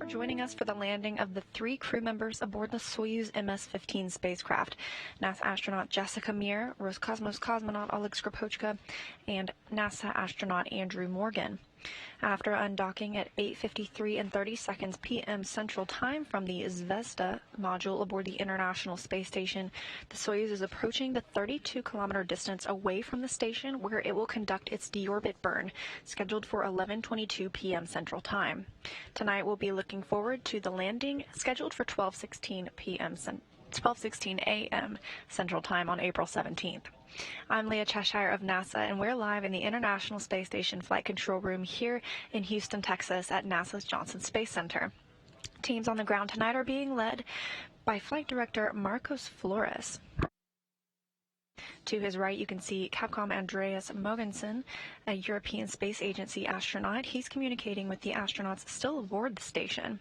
joining us for the landing of the 3 crew members aboard the Soyuz MS-15 spacecraft: NASA astronaut Jessica Meir, Roscosmos cosmonaut Oleg Skripochka, and NASA astronaut Andrew Morgan. After undocking at 8:53:30 p.m. Central Time from the Zvezda module aboard the International Space Station, the Soyuz is approaching the 32-kilometer distance away from the station, where it will conduct its deorbit burn, scheduled for 11:22 p.m. Central Time. Tonight we'll be looking forward to the landing, scheduled for 12:16 a.m. Central Time on April 17th. I'm Leah Cheshire of NASA, and we're live in the International Space Station Flight Control Room here in Houston, Texas at NASA's Johnson Space Center. Teams on the ground tonight are being led by Flight Director Marcos Flores. To his right, you can see Capcom Andreas Mogensen, a European Space Agency astronaut. He's communicating with the astronauts still aboard the station.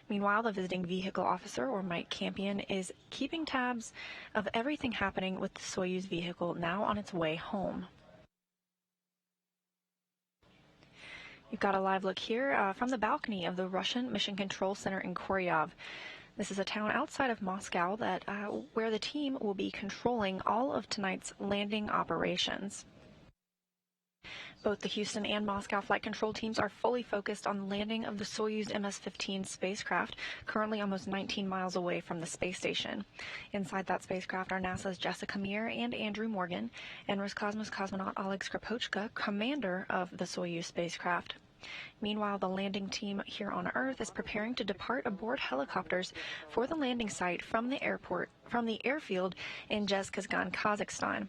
Meanwhile, the visiting vehicle officer, or Mike Campion, is keeping tabs of everything happening with the Soyuz vehicle now on its way home. You've got a live look here from the balcony of the Russian Mission Control Center in Koryov. This is a town outside of Moscow where the team will be controlling all of tonight's landing operations. Both the Houston and Moscow flight control teams are fully focused on the landing of the Soyuz MS-15 spacecraft, currently almost 19 miles away from the space station. Inside that spacecraft are NASA's Jessica Meir and Andrew Morgan, and Roscosmos cosmonaut Oleg Skripochka, commander of the Soyuz spacecraft. Meanwhile, the landing team here on Earth is preparing to depart aboard helicopters for the landing site from the airfield in Zhezkazgan, Kazakhstan.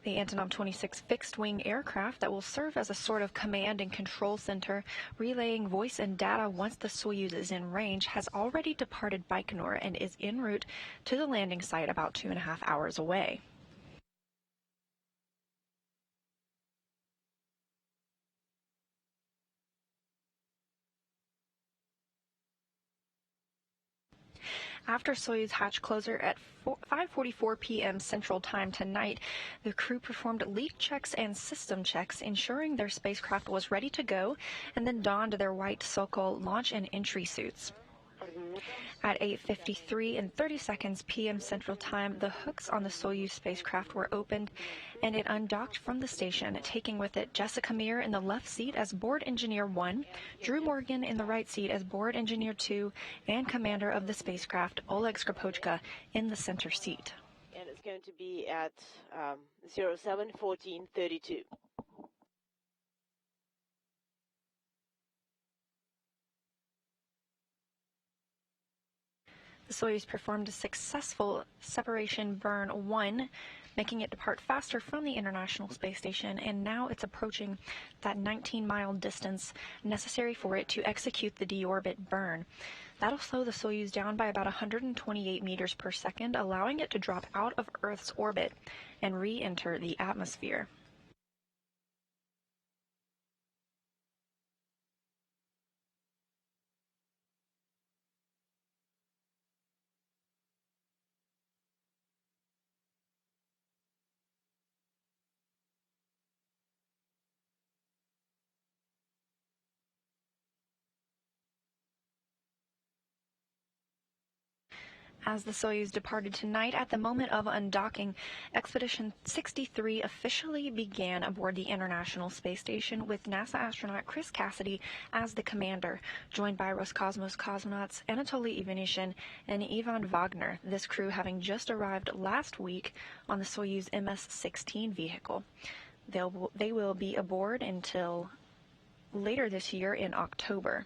The Antonov 26 fixed-wing aircraft that will serve as a sort of command and control center, relaying voice and data once the Soyuz is in range, has already departed Baikonur and is en route to the landing site about 2.5 hours away. After Soyuz hatch closure at 5:44 p.m. Central Time tonight, the crew performed leak checks and system checks, ensuring their spacecraft was ready to go, and then donned their white Sokol launch and entry suits. At 8:53:30 p.m. Central Time, the hooks on the Soyuz spacecraft were opened, and it undocked from the station, taking with it Jessica Meir in the left seat as Board Engineer 1, Drew Morgan in the right seat as Board Engineer 2, and commander of the spacecraft, Oleg Skripochka, in the center seat. And it's going to be at 07:14:32. The Soyuz performed a successful separation burn 1, making it depart faster from the International Space Station, and now it's approaching that 19-mile distance necessary for it to execute the deorbit burn. That'll slow the Soyuz down by about 128 meters per second, allowing it to drop out of Earth's orbit and re-enter the atmosphere. As the Soyuz departed tonight, at the moment of undocking, Expedition 63 officially began aboard the International Space Station, with NASA astronaut Chris Cassidy as the commander, joined by Roscosmos cosmonauts Anatoly Ivanishin and Ivan Wagner, this crew having just arrived last week on the Soyuz MS-16 vehicle. They will be aboard until later this year in October.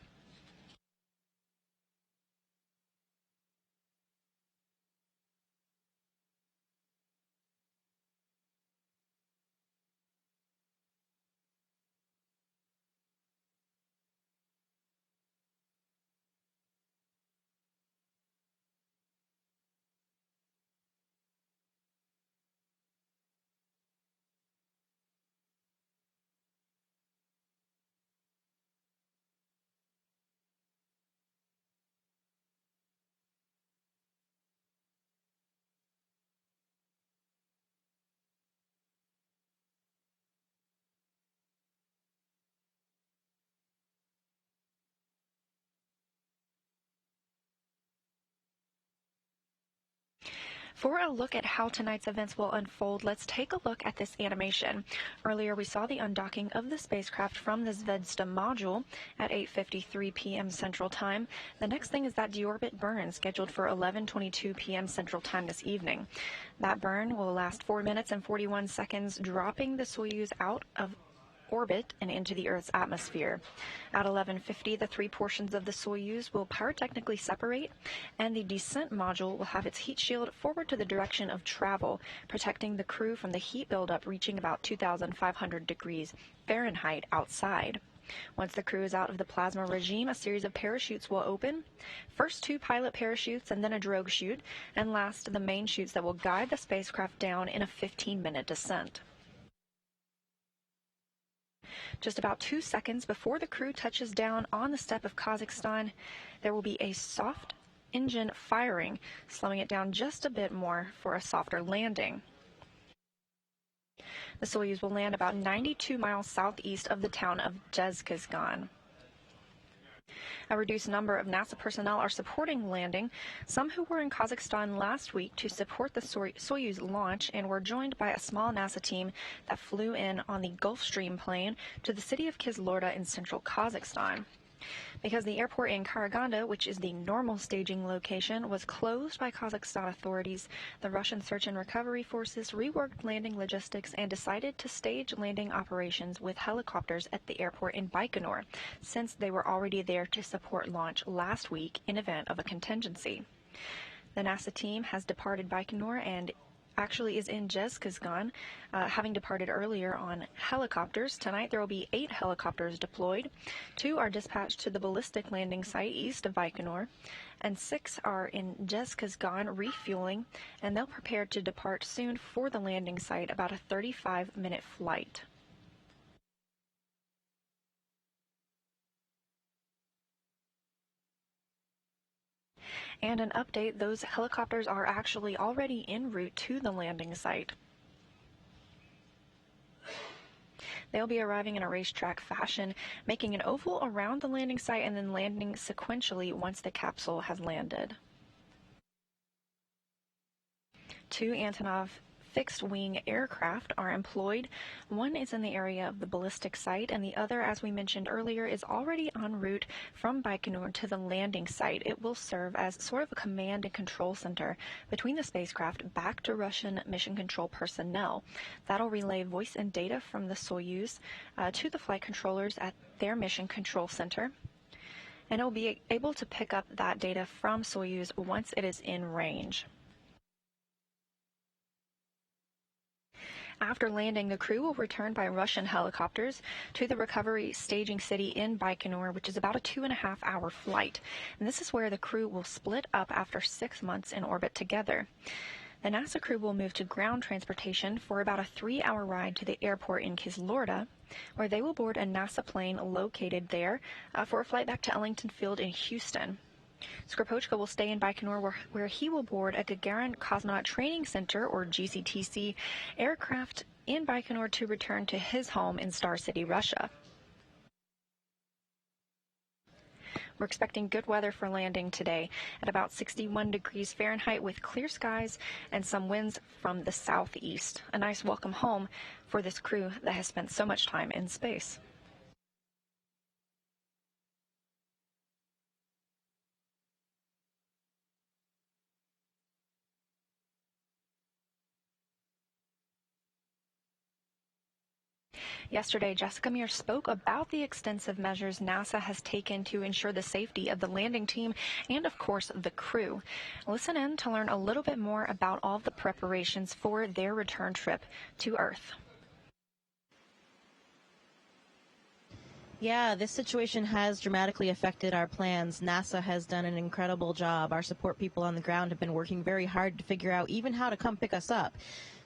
For a look at how tonight's events will unfold, let's take a look at this animation. Earlier, we saw the undocking of the spacecraft from the Zvezda module at 8:53 p.m. Central Time. The next thing is that deorbit burn, scheduled for 11:22 p.m. Central Time this evening. That burn will last 4 minutes and 41 seconds, dropping the Soyuz out of orbit and into the Earth's atmosphere. At 11:50, the three portions of the Soyuz will pyrotechnically separate, and the descent module will have its heat shield forward to the direction of travel, protecting the crew from the heat buildup reaching about 2,500 degrees Fahrenheit outside. Once the crew is out of the plasma regime, a series of parachutes will open. First 2 pilot parachutes and then a drogue chute, and last the main chutes that will guide the spacecraft down in a 15-minute descent. Just about 2 seconds before the crew touches down on the steppe of Kazakhstan, there will be a soft engine firing, slowing it down just a bit more for a softer landing. The Soyuz will land about 92 miles southeast of the town of Zvezda. A reduced number of NASA personnel are supporting landing, some who were in Kazakhstan last week to support the Soyuz launch and were joined by a small NASA team that flew in on the Gulfstream plane to the city of Kizlyurta in central Kazakhstan. Because the airport in Karaganda, which is the normal staging location, was closed by Kazakhstan authorities, the Russian search and recovery forces reworked landing logistics and decided to stage landing operations with helicopters at the airport in Baikonur, since they were already there to support launch last week in event of a contingency. The NASA team has departed Baikonur and actually is in Zvezda, having departed earlier on helicopters. Tonight there will be 8 helicopters deployed. 2 are dispatched to the ballistic landing site east of Baikonur, and 6 are in Zvezda refueling, and they'll prepare to depart soon for the landing site, about a 35-minute flight. And an update, those helicopters are actually already en route to the landing site. They'll be arriving in a racetrack fashion, making an oval around the landing site and then landing sequentially once the capsule has landed. 2 Antonov fixed-wing aircraft are employed. One is in the area of the ballistic site, and the other, as we mentioned earlier, is already en route from Baikonur to the landing site. It will serve as sort of a command and control center between the spacecraft back to Russian mission control personnel. That'll relay voice and data from the Soyuz to the flight controllers at their mission control center, and it'll be able to pick up that data from Soyuz once it is in range. After landing, the crew will return by Russian helicopters to the recovery staging city in Baikonur, which is about a 2.5-hour flight. And this is where the crew will split up after 6 months in orbit together. The NASA crew will move to ground transportation for about a 3-hour ride to the airport in Kizlyurta, where they will board a NASA plane located there for a flight back to Ellington Field in Houston. Skripochka will stay in Baikonur, where he will board a Gagarin Cosmonaut Training Center, or GCTC, aircraft in Baikonur to return to his home in Star City, Russia. We're expecting good weather for landing today at about 61 degrees Fahrenheit with clear skies and some winds from the southeast. A nice welcome home for this crew that has spent so much time in space. Yesterday, Jessica Meir spoke about the extensive measures NASA has taken to ensure the safety of the landing team and, of course, the crew. Listen in to learn a little bit more about all the preparations for their return trip to Earth. Yeah, this situation has dramatically affected our plans. NASA has done an incredible job. Our support people on the ground have been working very hard to figure out even how to come pick us up.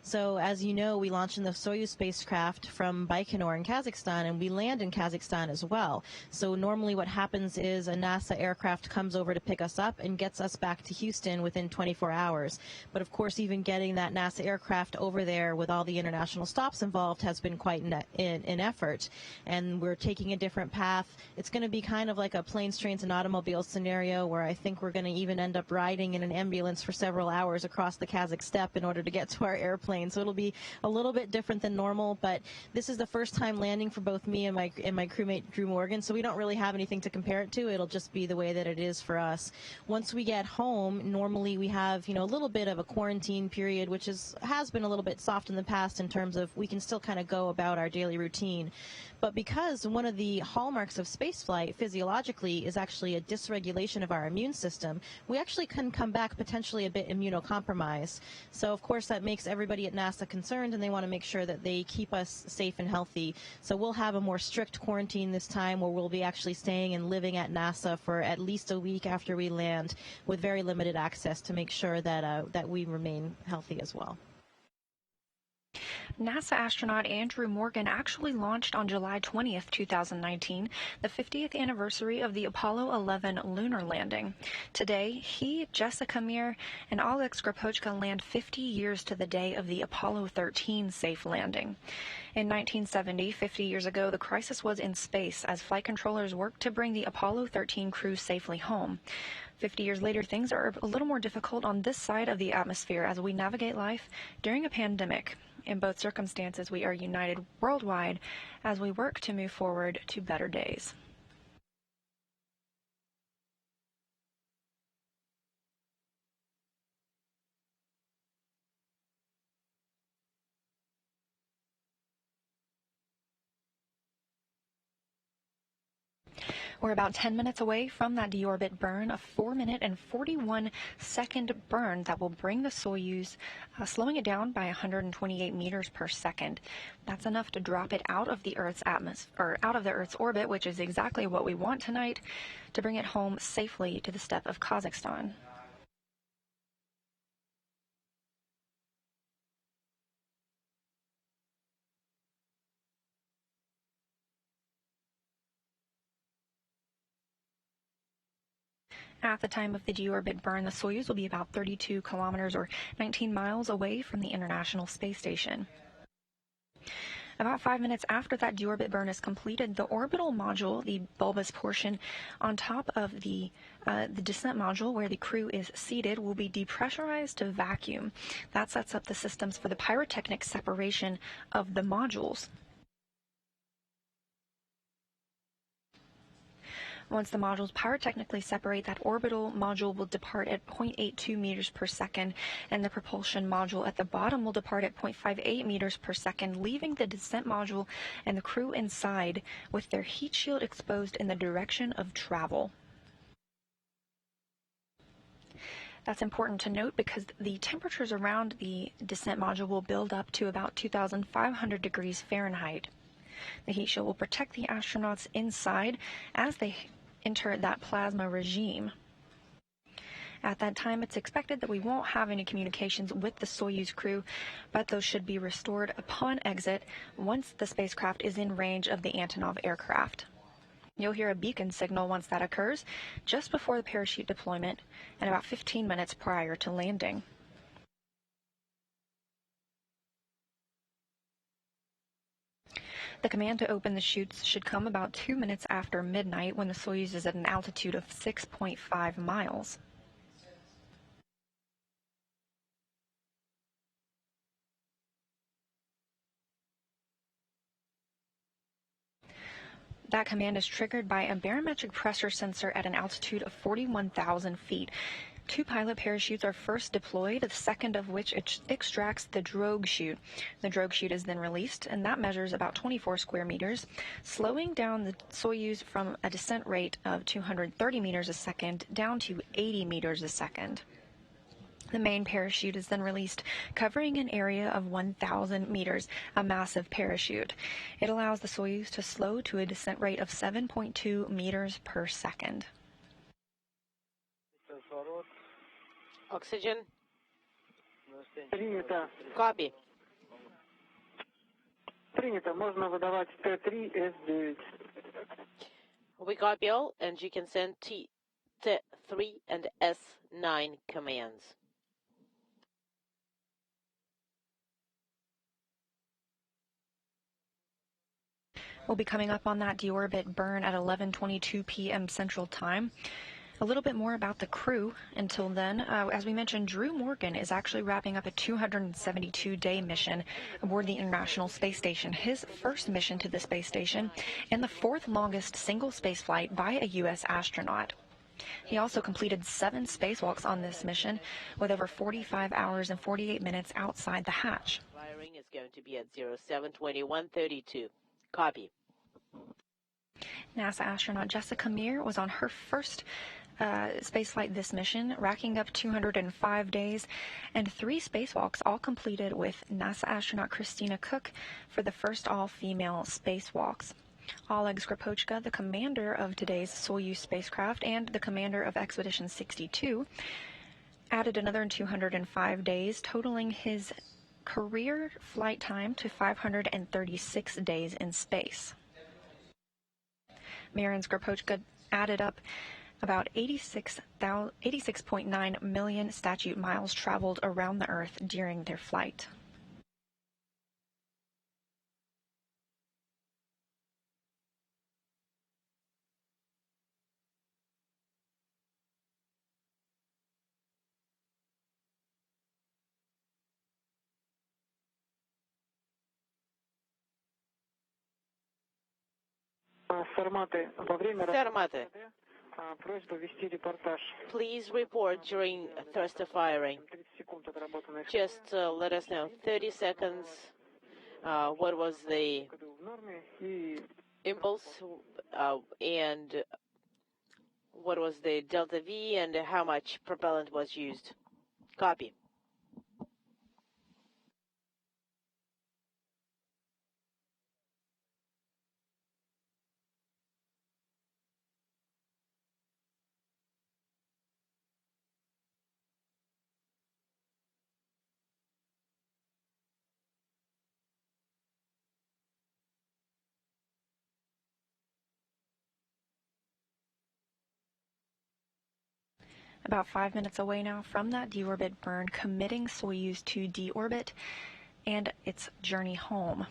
So as you know, we launched in the Soyuz spacecraft from Baikonur in Kazakhstan, and we land in Kazakhstan as well. So normally what happens is a NASA aircraft comes over to pick us up and gets us back to Houston within 24 hours. But of course, even getting that NASA aircraft over there with all the international stops involved has been quite an effort. And we're taking a different path. It's going to be kind of like a planes, trains, and automobiles scenario where I think we're going to even end up riding in an ambulance for several hours across the Kazakh steppe in order to get to our airplane. So it'll be a little bit different than normal, but this is the first time landing for both me and my crewmate Drew Morgan, so we don't really have anything to compare it to. It'll just be the way that it is for us. Once we get home, normally we have, a little bit of a quarantine period, which has been a little bit soft in the past in terms of we can still kind of go about our daily routine. But because one of the hallmarks of spaceflight physiologically is actually a dysregulation of our immune system, we actually can come back potentially a bit immunocompromised. So of course that makes everybody at NASA concerned, and they want to make sure that they keep us safe and healthy. So we'll have a more strict quarantine this time where we'll be actually staying and living at NASA for at least a week after we land with very limited access to make sure that we remain healthy as well. NASA astronaut Andrew Morgan actually launched on July 20th, 2019, the 50th anniversary of the Apollo 11 lunar landing. Today, he, Jessica Meir, and Oleg Skripochka land 50 years to the day of the Apollo 13 safe landing. In 1970, 50 years ago, the crisis was in space as flight controllers worked to bring the Apollo 13 crew safely home. 50 years later, things are a little more difficult on this side of the atmosphere as we navigate life during a pandemic. In both circumstances, we are united worldwide as we work to move forward to better days. We're about 10 minutes away from that deorbit burn, a 4-minute and 41-second burn that will bring the Soyuz, slowing it down by 128 meters per second. That's enough to drop it out of the Earth's atmosphere, out of the Earth's orbit, which is exactly what we want tonight, to bring it home safely to the steppe of Kazakhstan. At the time of the deorbit burn, the Soyuz will be about 32 kilometers or 19 miles away from the International Space Station. About 5 minutes after that deorbit burn is completed, the orbital module, the bulbous portion on top of the descent module where the crew is seated, will be depressurized to vacuum. That sets up the systems for the pyrotechnic separation of the modules. Once the modules pyrotechnically separate, that orbital module will depart at 0.82 meters per second, and the propulsion module at the bottom will depart at 0.58 meters per second, leaving the descent module and the crew inside with their heat shield exposed in the direction of travel. That's important to note because the temperatures around the descent module will build up to about 2,500 degrees Fahrenheit. The heat shield will protect the astronauts inside as they enter that plasma regime. At that time, it's expected that we won't have any communications with the Soyuz crew, but those should be restored upon exit once the spacecraft is in range of the Antonov aircraft. You'll hear a beacon signal once that occurs, just before the parachute deployment and about 15 minutes prior to landing. The command to open the chutes should come about 2 minutes after midnight when the Soyuz is at an altitude of 6.5 miles. That command is triggered by a barometric pressure sensor at an altitude of 41,000 feet. 2 pilot parachutes are first deployed, the second of which extracts the drogue chute. The drogue chute is then released, and that measures about 24 square meters, slowing down the Soyuz from a descent rate of 230 meters a second down to 80 meters a second. The main parachute is then released, covering an area of 1,000 meters, a massive parachute. It allows the Soyuz to slow to a descent rate of 7.2 meters per second. Oxygen. Copy. Принято. Можно выдавать Т3, С9. We got Bill, and you can send T3 and S9 commands. We'll be coming up on that deorbit burn at 11:22 p.m. Central Time. A little bit more about the crew. Until then, as we mentioned, Drew Morgan is actually wrapping up a 272-day mission aboard the International Space Station, his first mission to the space station, and the fourth longest single spaceflight by a U.S. astronaut. He also completed 7 spacewalks on this mission, with over 45 hours and 48 minutes outside the hatch. Firing is going to be at 07:21:32. Copy. NASA astronaut Jessica Meir was on her first spaceflight this mission, racking up 205 days and 3 spacewalks, all completed with NASA astronaut Christina Koch for the first all-female spacewalks. Oleg Skripochka, the commander of today's Soyuz spacecraft and the commander of Expedition 62, added another 205 days, totaling his career flight time to 536 days in space. Meir and Skripochka added up about 86.9 million statute miles traveled around the Earth during their flight. Форматы. Во время Форматы. просьба вести репортаж. Please report during thrust firing. 30 секунд отработанной Just let us know 30 seconds. What was the в норме и impulse and what was the delta V and how much propellant was used. Copy. About 5 minutes away now from that deorbit burn, committing Soyuz to deorbit and its journey home.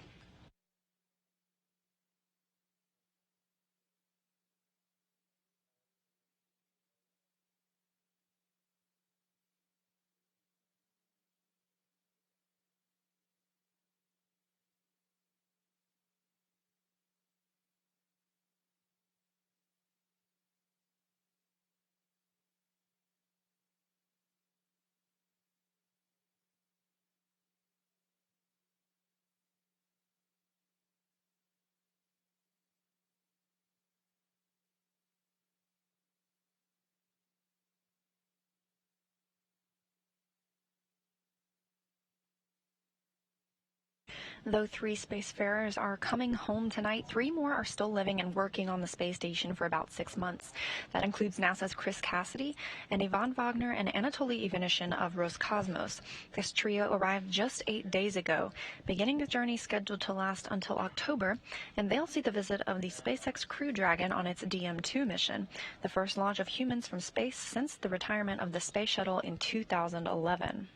Though 3 spacefarers are coming home tonight, 3 more are still living and working on the space station for about 6 months. That includes NASA's Chris Cassidy and Ivan Wagner and Anatoly Ivanishin of Roscosmos. This trio arrived just 8 days ago, beginning the journey scheduled to last until October, and they'll see the visit of the SpaceX Crew Dragon on its DM-2 mission, the first launch of humans from space since the retirement of the space shuttle in 2011.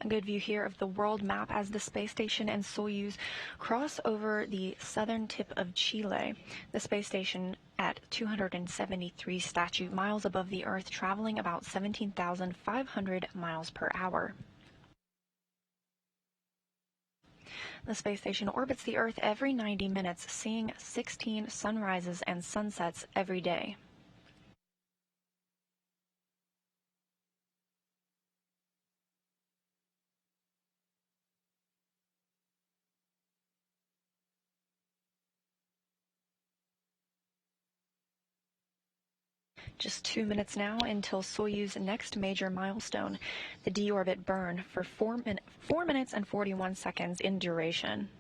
A good view here of the world map as the space station and Soyuz cross over the southern tip of Chile. The space station at 273 statute miles above the Earth, traveling about 17,500 miles per hour. The space station orbits the Earth every 90 minutes, seeing 16 sunrises and sunsets every day. Just 2 minutes now until Soyuz's next major milestone, the deorbit burn, for 4 minutes and 41 seconds in duration.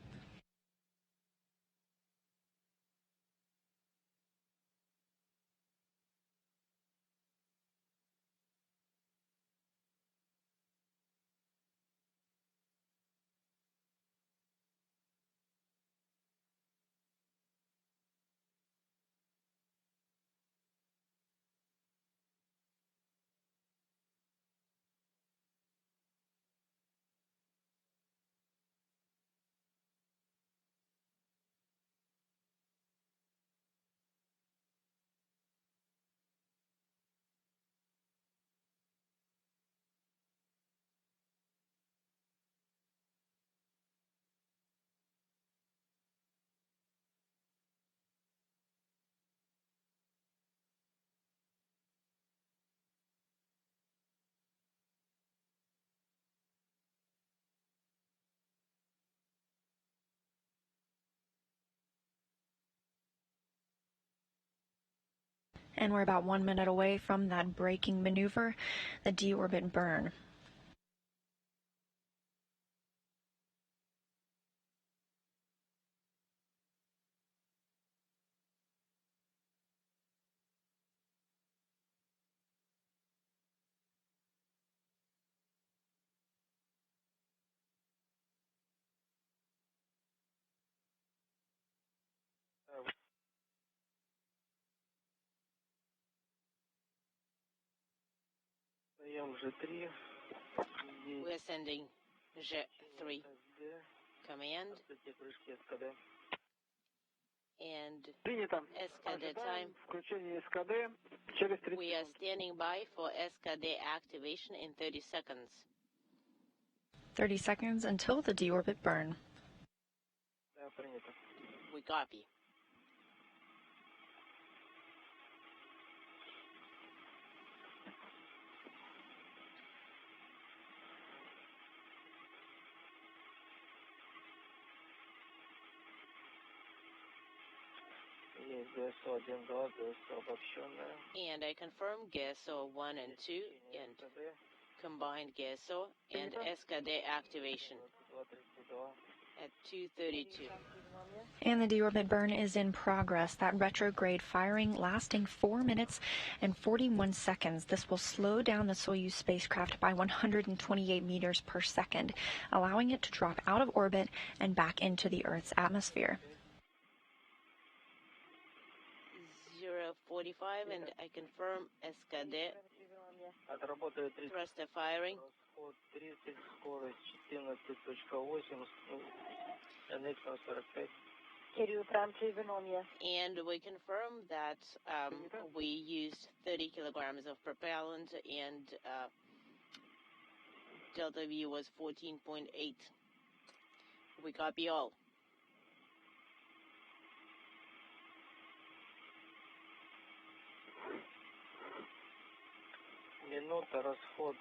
And we're about 1 minute away from that braking maneuver, the deorbit burn. We're sending J3 command and SKD time. We are standing by for SKD activation in 30 seconds. 30 seconds until the deorbit burn. We copy. And I confirm GSO 1 and 2 and combined GSO and SKD activation at 2:32. And the deorbit burn is in progress. That retrograde firing lasting 4 minutes and 41 seconds. This will slow down the Soyuz spacecraft by 128 meters per second, allowing it to drop out of orbit and back into the Earth's atmosphere. 0:45, and I confirm SKD thruster firing. And we confirm that we used 30 kilograms of propellant and delta V was 14.8. We copy all. Расход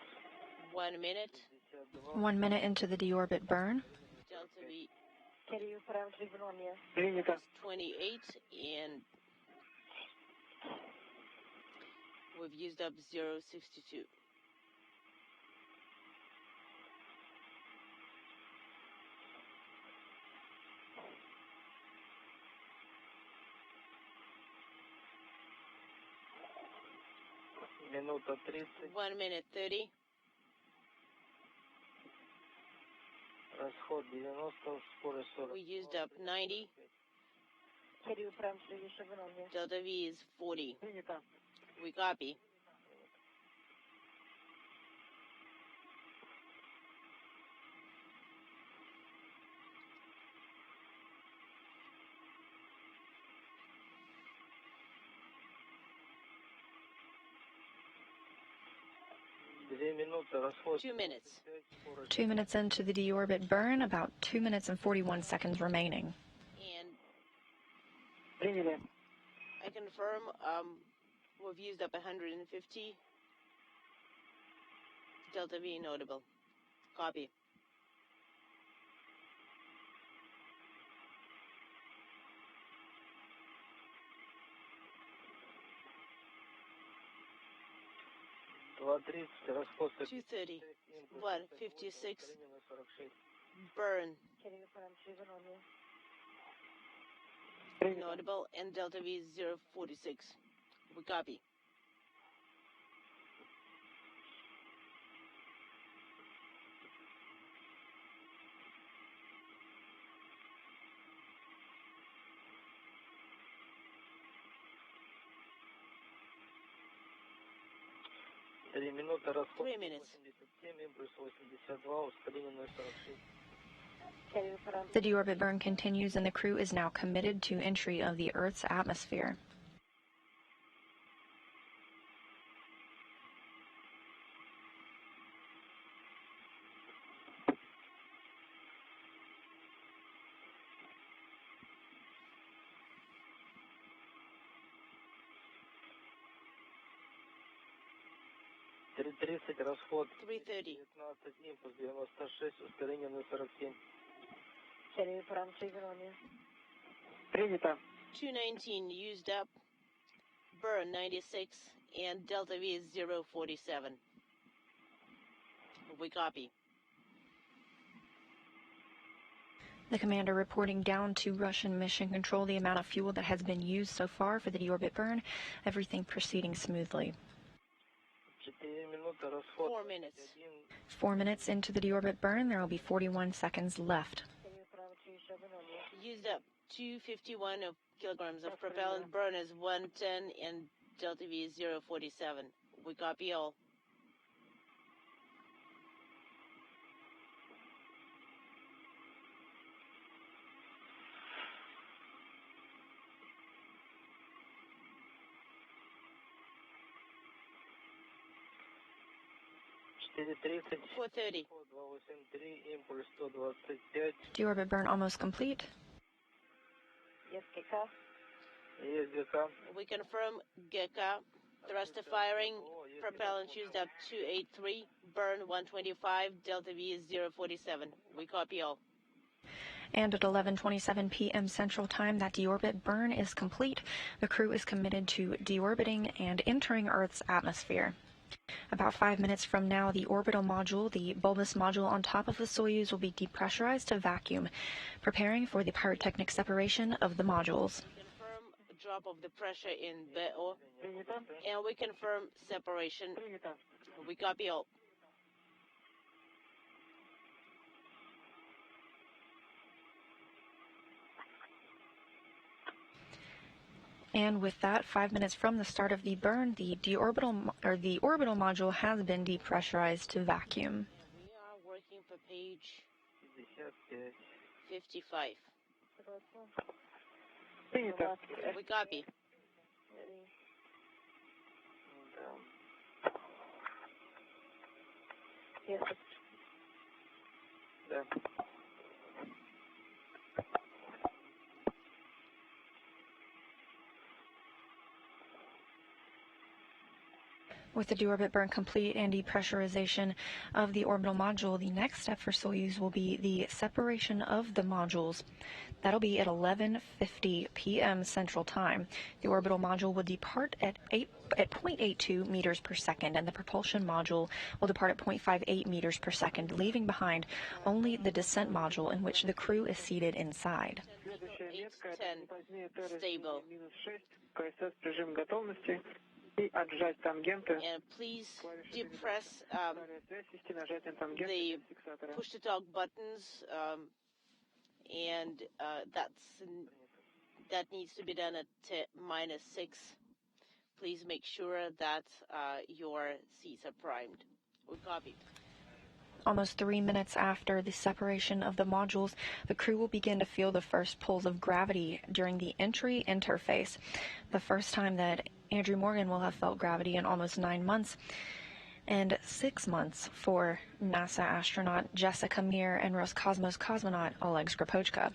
1 minute. 1 minute into the deorbit burn. Delta V Принято. is 28, and we've used up 0.62. Минута 30. 1 minute 30. Расход 90, скорость 40. We used up 90. Delta V is 40. Принято. We copy. Две минуты, расход 2 minutes. 2 minutes into the deorbit burn, about 2 minutes and 41 seconds remaining. And приняли. I confirm we've used up 150. Delta V notable. Copy. 2:30, расход 2:30, 1:56, burn, inaudible, and Delta V 046. We copy. Три минуты, расход 3 minutes. 87, импульс 82, ускорение 046. The deorbit burn continues and the crew is now committed to entry of the Earth's atmosphere. Три 30, расход 3:30. 19, импульс 96, ускорение 047. Принято. 219 used up, burn 96, and Delta V is 047. We copy. The commander reporting down to Russian Mission Control the amount of fuel that has been used so far for the deorbit burn. Everything proceeding smoothly. 4 минуты, расход 4 minutes. 4 minutes into the deorbit burn, there will be 41 seconds left. Used up 251 of kilograms of propellant, burn is 110, and Delta V is 047. We copy all. Четыре 30, 4:30. 283, импульс 125. Deorbit burn almost complete. Есть ГК. We confirm GECA. Thruster firing. Propellant used up 283. Burn 125. Delta V is 047. We copy all. And at 11:27 p.m. Central Time, that deorbit burn is complete. The crew is committed to deorbiting and entering Earth's atmosphere. About 5 minutes from now, the orbital module, the bulbous module on top of the Soyuz, will be depressurized to vacuum, preparing for the pyrotechnic separation of the modules. Confirm drop of the pressure in BO. And we confirm separation. We copy all. And with that, 5 minutes from the start of the burn, the orbital module has been depressurized to vacuum. We are working for page 55. 55. Принято. We copy. Да. With the deorbit burn complete and depressurization of the orbital module, the next step for Soyuz will be the separation of the modules. That'll be at 11:50 p.m. Central Time. The orbital module will depart at 0.82 meters per second, and the propulsion module will depart at 0.58 meters per second, leaving behind only the descent module in which the crew is seated inside. 810 stable. КСС режим готовности. И отжать тангенты. And please depress Свести нажатием тангенты the фиксатора. push to talk buttons, and that needs to be done at -6. Please make sure that your seats are primed. We copy. Almost 3 minutes after the separation of the modules, the crew will begin to feel the first pulls of gravity during the entry interface. The first time that Andrew Morgan will have felt gravity in almost 9 months, and 6 months for NASA astronaut Jessica Meir and Roscosmos cosmonaut Oleg Skripochka.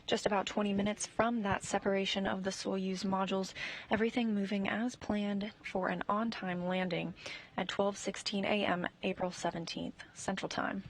Just about 20 minutes from that separation of the Soyuz modules, everything moving as planned for an on-time landing at 12:16 a.m. April 17th, Central Time.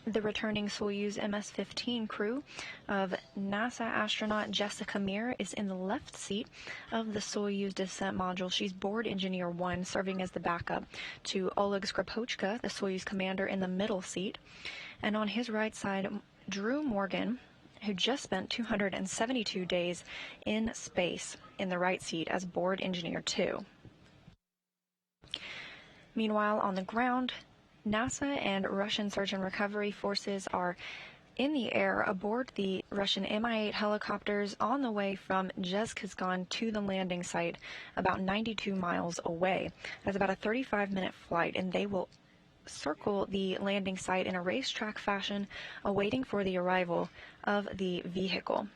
The returning Soyuz MS-15 crew of NASA astronaut Jessica Meir is in the left seat of the Soyuz descent module. She's board engineer 1, serving as the backup to Oleg Skripochka, the Soyuz commander, in the middle seat. And on his right side, Drew Morgan, who just spent 272 days in space, in the right seat as board engineer 2. Meanwhile, on the ground, NASA and Russian search and recovery forces are in the air aboard the Russian Mi-8 helicopters on the way from Roscosmos to the landing site, about 92 miles away. That's about a 35-minute flight, and they will circle the landing site in a racetrack fashion, awaiting for the arrival of the vehicle.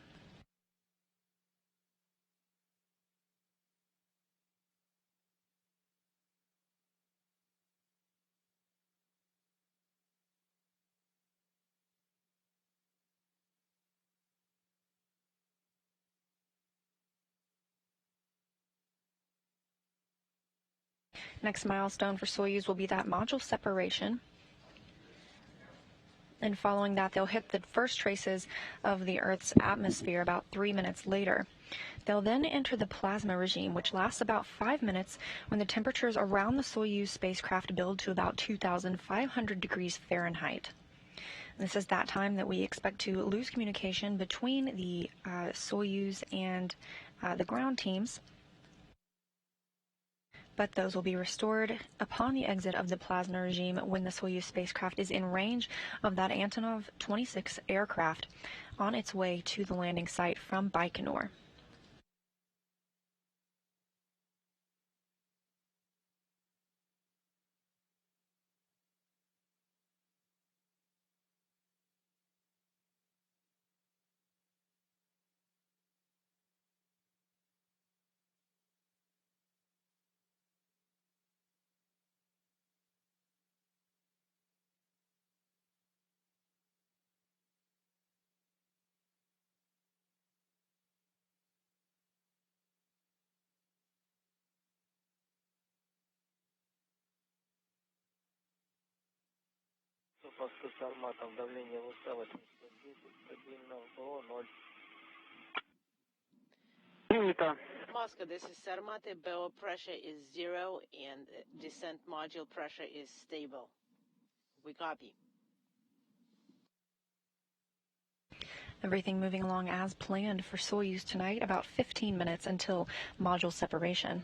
Next milestone for Soyuz will be that module separation. And following that, they'll hit the first traces of the Earth's atmosphere about 3 minutes later. They'll then enter the plasma regime, which lasts about 5 minutes when the temperatures around the Soyuz spacecraft build to about 2,500 degrees Fahrenheit. This is that time that we expect to lose communication between the Soyuz and the ground teams, but those will be restored upon the exit of the plasma regime when the Soyuz spacecraft is in range of that Antonov 26 aircraft on its way to the landing site from Baikonur. Москва с Арматом, давление выставок 10, стабильно, ВО 0. Moscow, this is Sarmate. BO pressure is 0 and descent module pressure is stable. We copy. Everything moving along as planned for Soyuz tonight, about 15 minutes until module separation.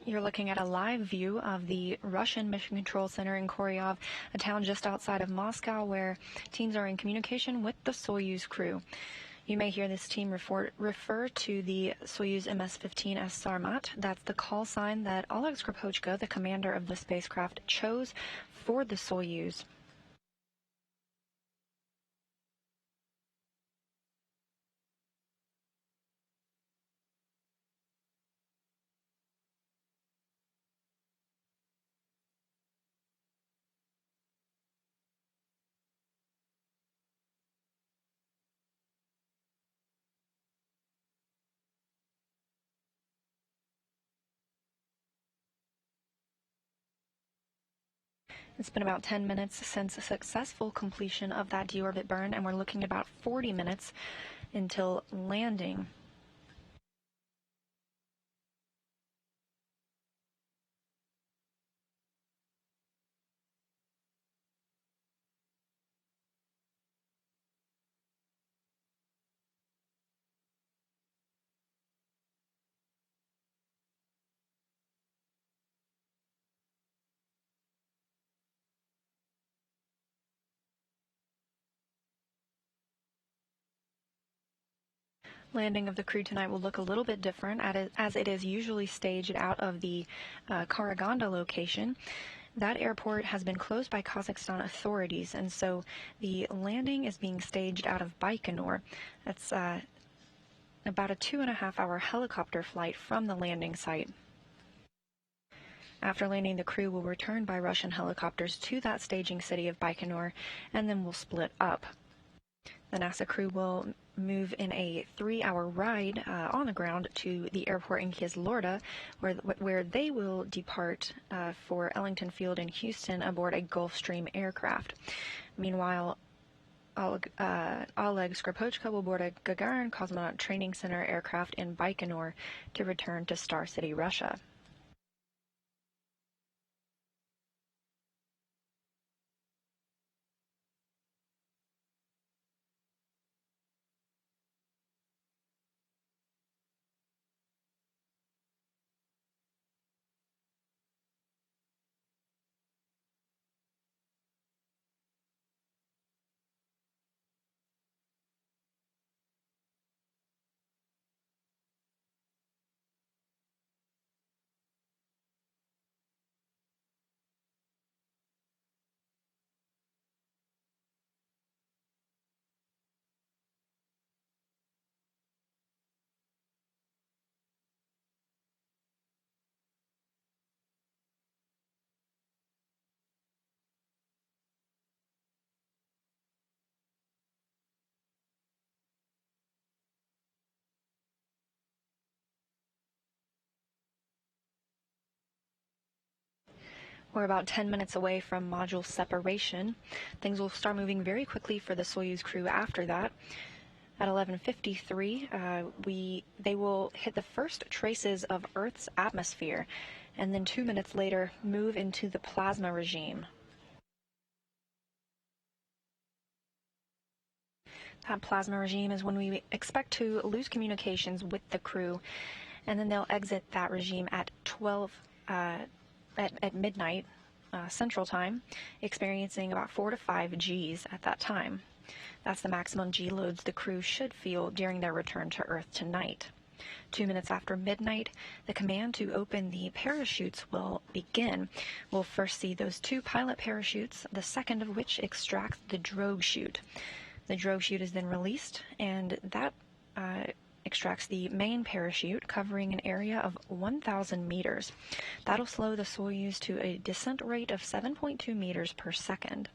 You're looking at a live view of the Russian Mission Control Center in Koryov, a town just outside of Moscow where teams are in communication with the Soyuz crew. You may hear this team refer to the Soyuz MS-15 as Sarmat. That's the call sign that Oleg Skripochka, the commander of the spacecraft, chose for the Soyuz. It's been about 10 minutes since a successful completion of that deorbit burn, and we're looking at about 40 minutes until landing. Landing of the crew tonight will look a little bit different as it is usually staged out of the Karaganda location. That airport has been closed by Kazakhstan authorities, and so the landing is being staged out of Baikonur. That's about a 2.5-hour helicopter flight from the landing site. After landing, the crew will return by Russian helicopters to that staging city of Baikonur, and then will split up. The NASA crew will move in a 3-hour ride on the ground to the airport in Kizlorda, where they will depart for Ellington Field in Houston aboard a Gulfstream aircraft. Meanwhile, Oleg Skripochka will board a Gagarin Cosmonaut Training Center aircraft in Baikonur to return to Star City, Russia. We're about 10 minutes away from module separation. Things will start moving very quickly for the Soyuz crew after that. At 11:53, they will hit the first traces of Earth's atmosphere, and then 2 minutes later move into the plasma regime. That plasma regime is when we expect to lose communications with the crew, and then they'll exit that regime at at midnight Central Time, experiencing about 4 to 5 Gs at that time. That's the maximum G loads the crew should feel during their return to Earth tonight. 2 minutes after midnight, the command to open the parachutes will begin. We'll first see those 2 pilot parachutes, the second of which extracts the drogue chute. The drogue chute is then released, and that extracts the main parachute, covering an area of 1,000 meters. That'll slow the Soyuz to a descent rate of 7.2 meters per second.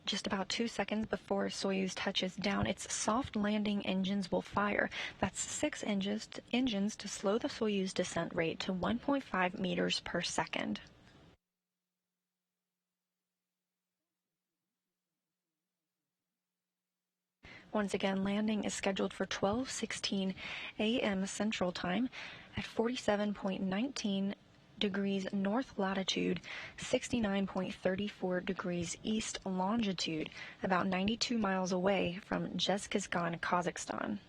Just about 2 seconds before Soyuz touches down, its soft landing engines will fire. That's 6 engines to slow the Soyuz descent rate to 1.5 meters per second. Once again, landing is scheduled for 12:16 a.m. Central Time at 47.19 degrees north latitude, 69.34 degrees east longitude, about 92 miles away from Roscosmos, Kazakhstan.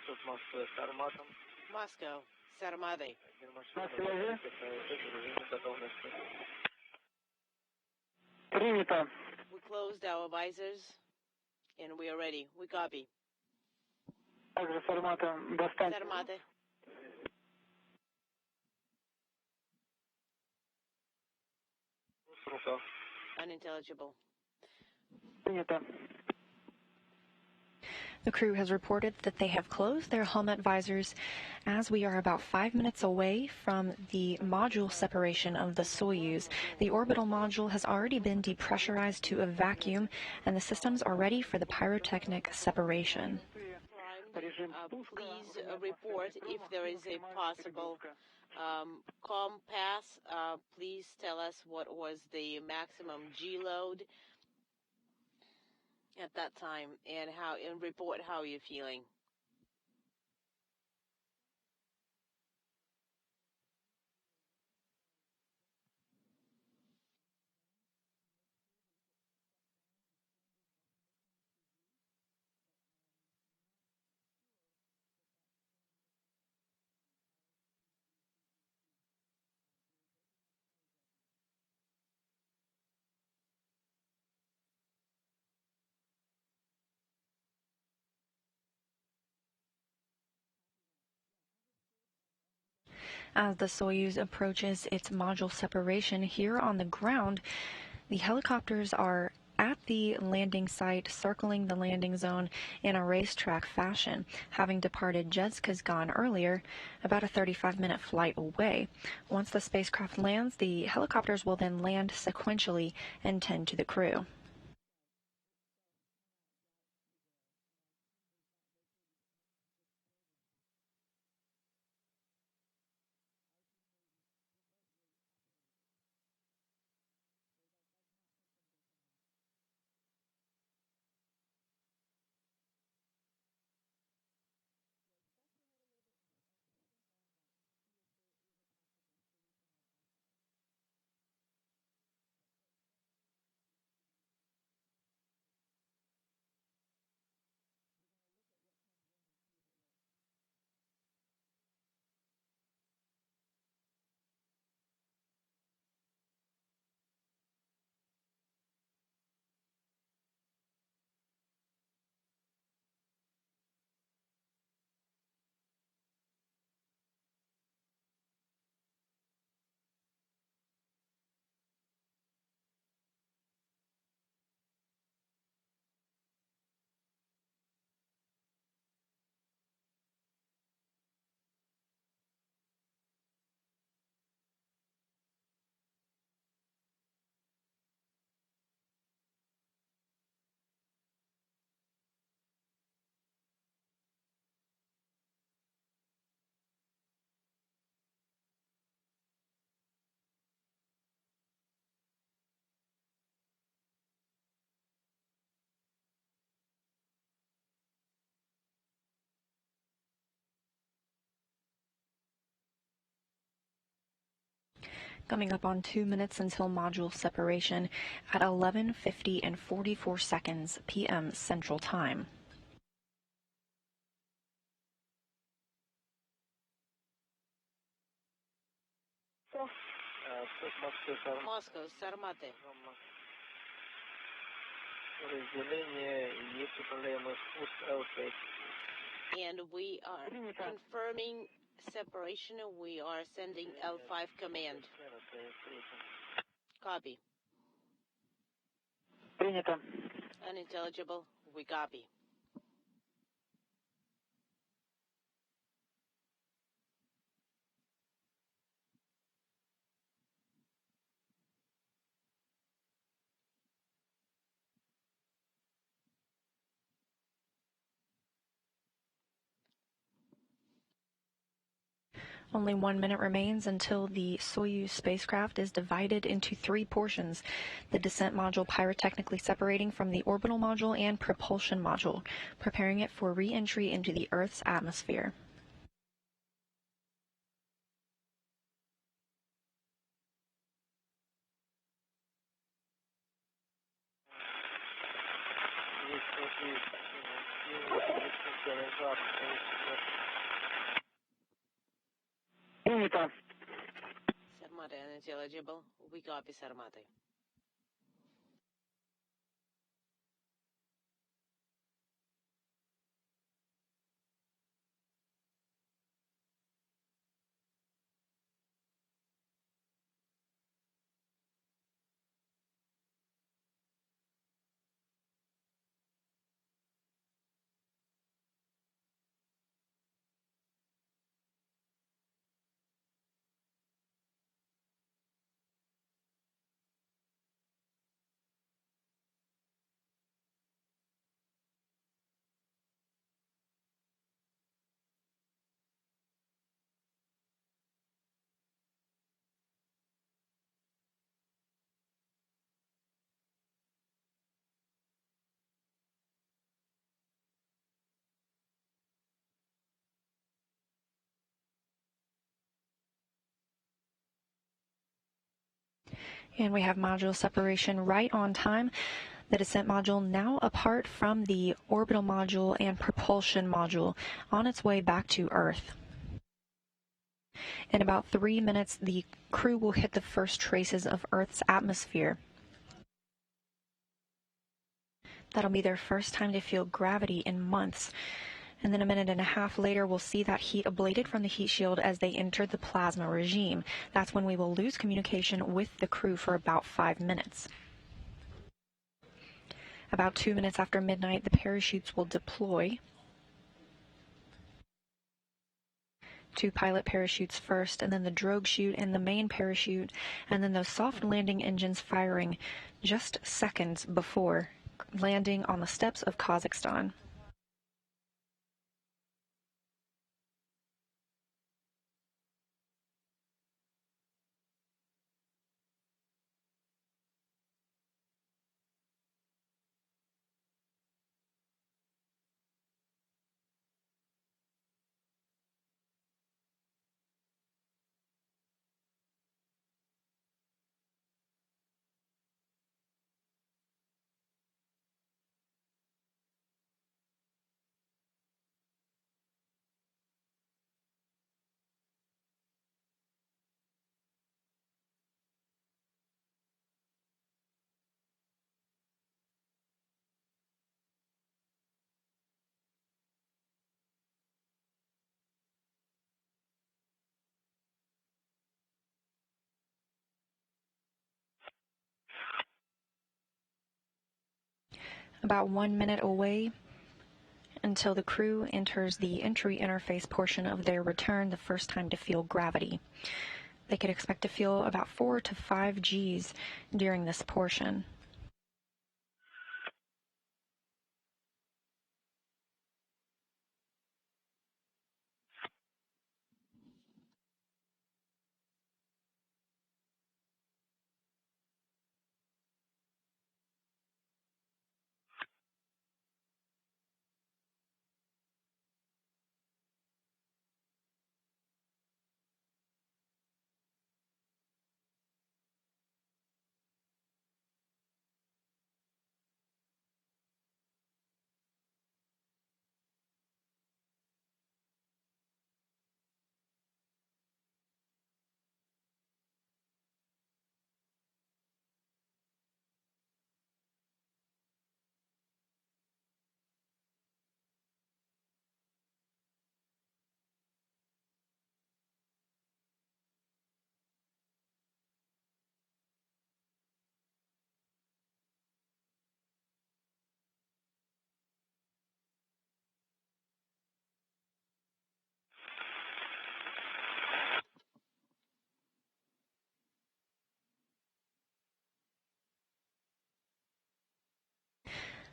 Тут Москва с Арматом. Moscow, Sarmade. Принято. We closed our visors, and we are ready. We copy. Также с Арматом достань. Sarmate. Круто. Unintelligible. Принято. The crew has reported that they have closed their helmet visors as we are about 5 minutes away from the module separation of the Soyuz. The orbital module has already been depressurized to a vacuum, and the systems are ready for the pyrotechnic separation. Please report if there is a possible com pass. Please tell us what was the maximum G load at that time and report how you're feeling. As the Soyuz approaches its module separation here on the ground, the helicopters are at the landing site, circling the landing zone in a racetrack fashion, having departed Jezkazgan earlier, about a 35-minute flight away. Once the spacecraft lands, the helicopters will then land sequentially and tend to the crew. Coming up on 2 minutes until module separation at 11:50 and 44 seconds p.m. Central Time. Moscow, Sarmate. Разделение, есть управляемый спуск L5. And we are confirming separation. We are sending L5 command. Copy. Принято. Unintelligible. We copy. Only 1 minute remains until the Soyuz spacecraft is divided into 3 portions, the descent module pyrotechnically separating from the orbital module and propulsion module, preparing it for re-entry into the Earth's atmosphere. Принято. Sarmate, unintelligible. We copy, Sarmate. And we have module separation right on time. The descent module now apart from the orbital module and propulsion module on its way back to Earth. In about 3 minutes, the crew will hit the first traces of Earth's atmosphere. That'll be their first time to feel gravity in months. And then a minute and a half later, we'll see that heat ablated from the heat shield as they enter the plasma regime. That's when we will lose communication with the crew for about 5 minutes. About 2 minutes after midnight, the parachutes will deploy. 2 pilot parachutes first, and then the drogue chute and the main parachute, and then those soft landing engines firing just seconds before landing on the steppes of Kazakhstan. About 1 minute away until the crew enters the entry interface portion of their return, the first time to feel gravity. They could expect to feel about 4 to 5 Gs during this portion.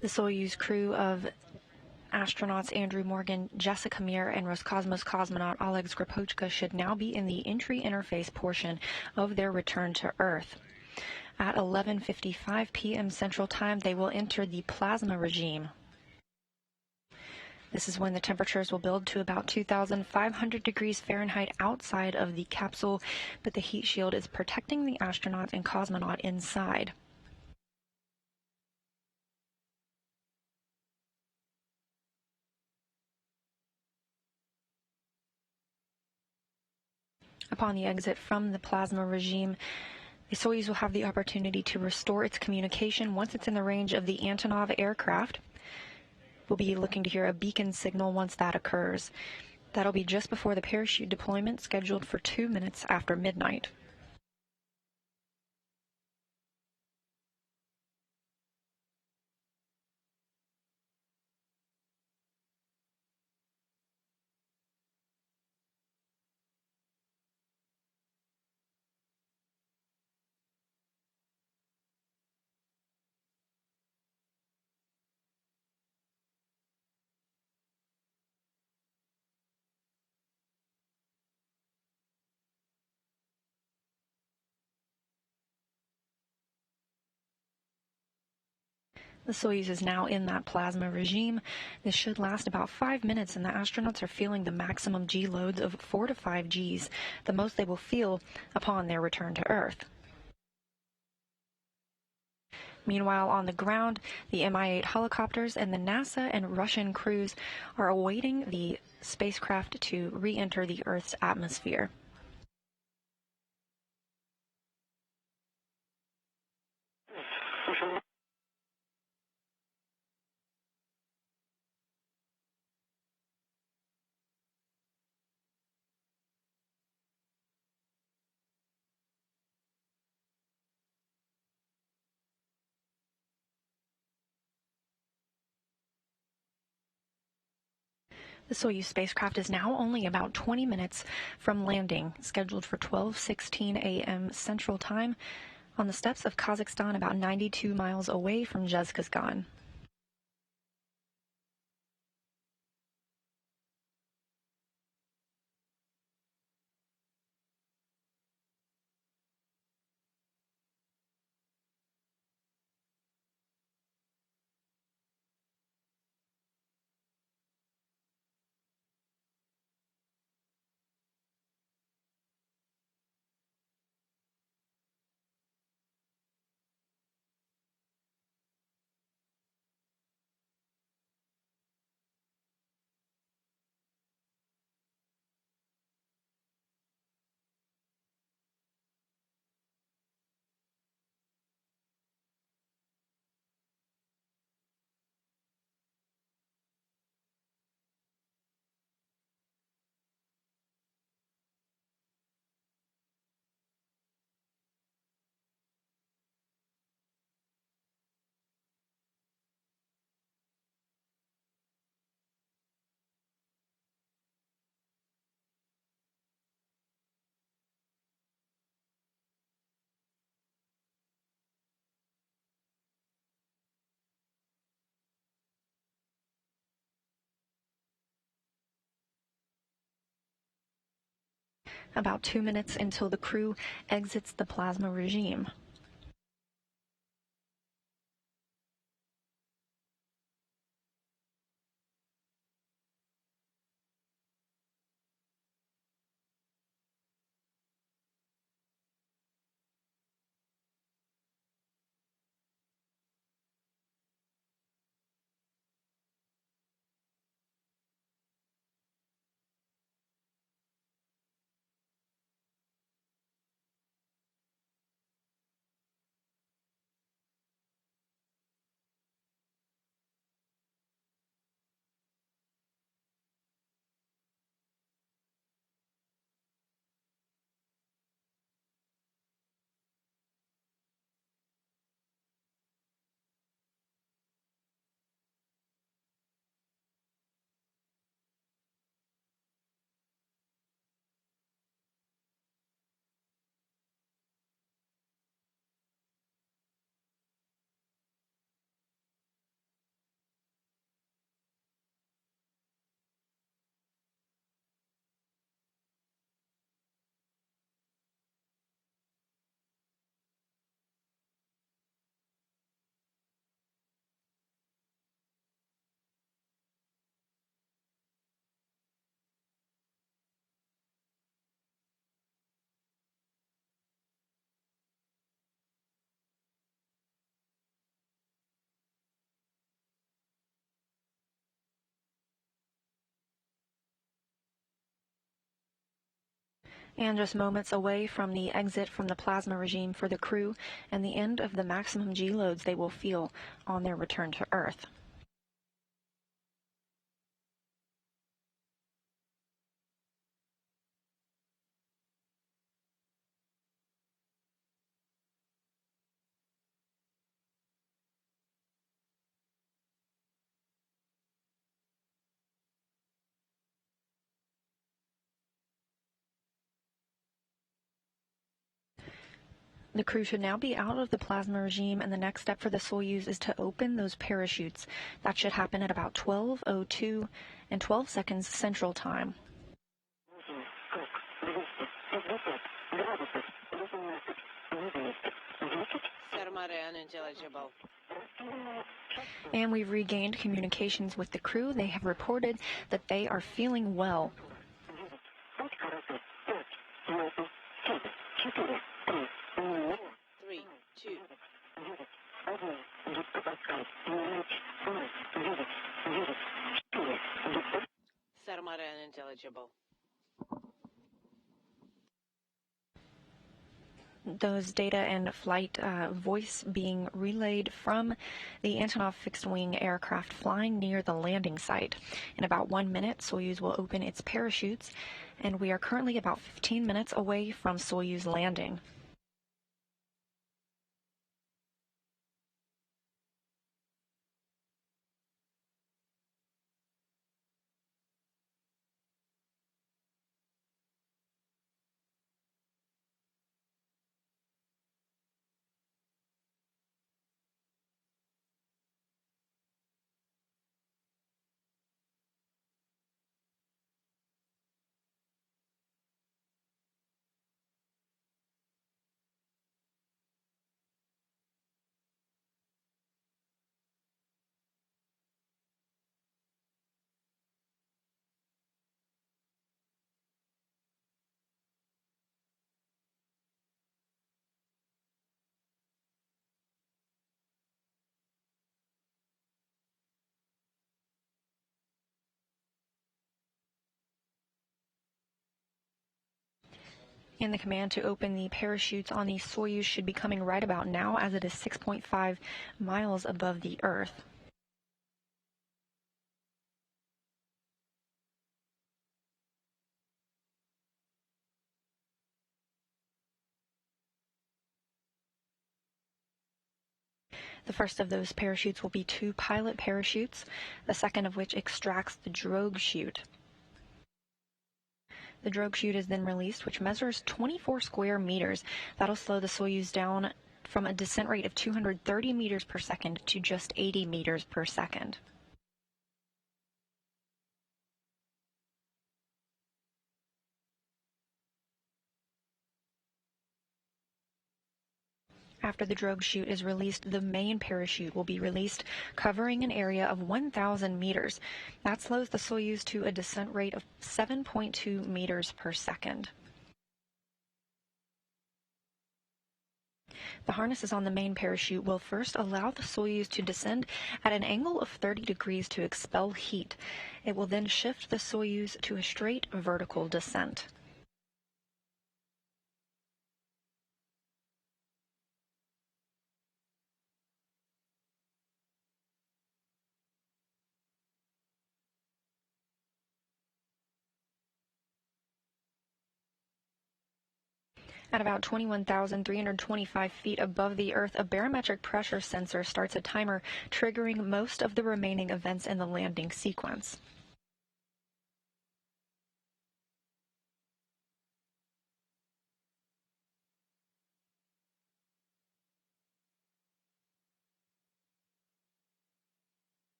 The Soyuz crew of astronauts Andrew Morgan, Jessica Meir, and Roscosmos cosmonaut Oleg Skripochka should now be in the entry interface portion of their return to Earth. At 11:55 p.m. Central Time, they will enter the plasma regime. This is when the temperatures will build to about 2,500 degrees Fahrenheit outside of the capsule, but the heat shield is protecting the astronaut and cosmonaut inside. Upon the exit from the plasma regime, the Soyuz will have the opportunity to restore its communication once it's in the range of the Antonov aircraft. We'll be looking to hear a beacon signal once that occurs. That'll be just before the parachute deployment, scheduled for 2 minutes after midnight. The Soyuz is now in that plasma regime. This should last about 5 minutes, and the astronauts are feeling the maximum G loads of 4 to 5 Gs, the most they will feel upon their return to Earth. Meanwhile, on the ground, the Mi-8 helicopters and the NASA and Russian crews are awaiting the spacecraft to re-enter the Earth's atmosphere. The Soyuz spacecraft is now only about 20 minutes from landing, scheduled for 12:16 a.m. Central Time, on the steppes of Kazakhstan, about 92 miles away from Zhezkazgan. About 2 minutes until the crew exits the plasma regime. And just moments away from the exit from the plasma regime for the crew and the end of the maximum G loads they will feel on their return to Earth. The crew should now be out of the plasma regime, and the next step for the Soyuz is to open those parachutes. That should happen at about 12:02 and 12 seconds Central Time. And we've regained communications with the crew. They have reported that they are feeling well. 3, 2, Sarmata unintelligible. Those data and flight voice being relayed from the Antonov fixed-wing aircraft flying near the landing site. In about 1 minute, Soyuz will open its parachutes, and we are currently about 15 minutes away from Soyuz landing. And the command to open the parachutes on the Soyuz should be coming right about now, as it is 6.5 miles above the Earth. The first of those parachutes will be 2 pilot parachutes, the second of which extracts the drogue chute. The drogue chute is then released, which measures 24 square meters. That'll slow the Soyuz down from a descent rate of 230 meters per second to just 80 meters per second. After the drogue chute is released, the main parachute will be released, covering an area of 1,000 meters. That slows the Soyuz to a descent rate of 7.2 meters per second. The harnesses on the main parachute will first allow the Soyuz to descend at an angle of 30 degrees to expel heat. It will then shift the Soyuz to a straight vertical descent. At about 21,325 feet above the Earth, a barometric pressure sensor starts a timer, triggering most of the remaining events in the landing sequence.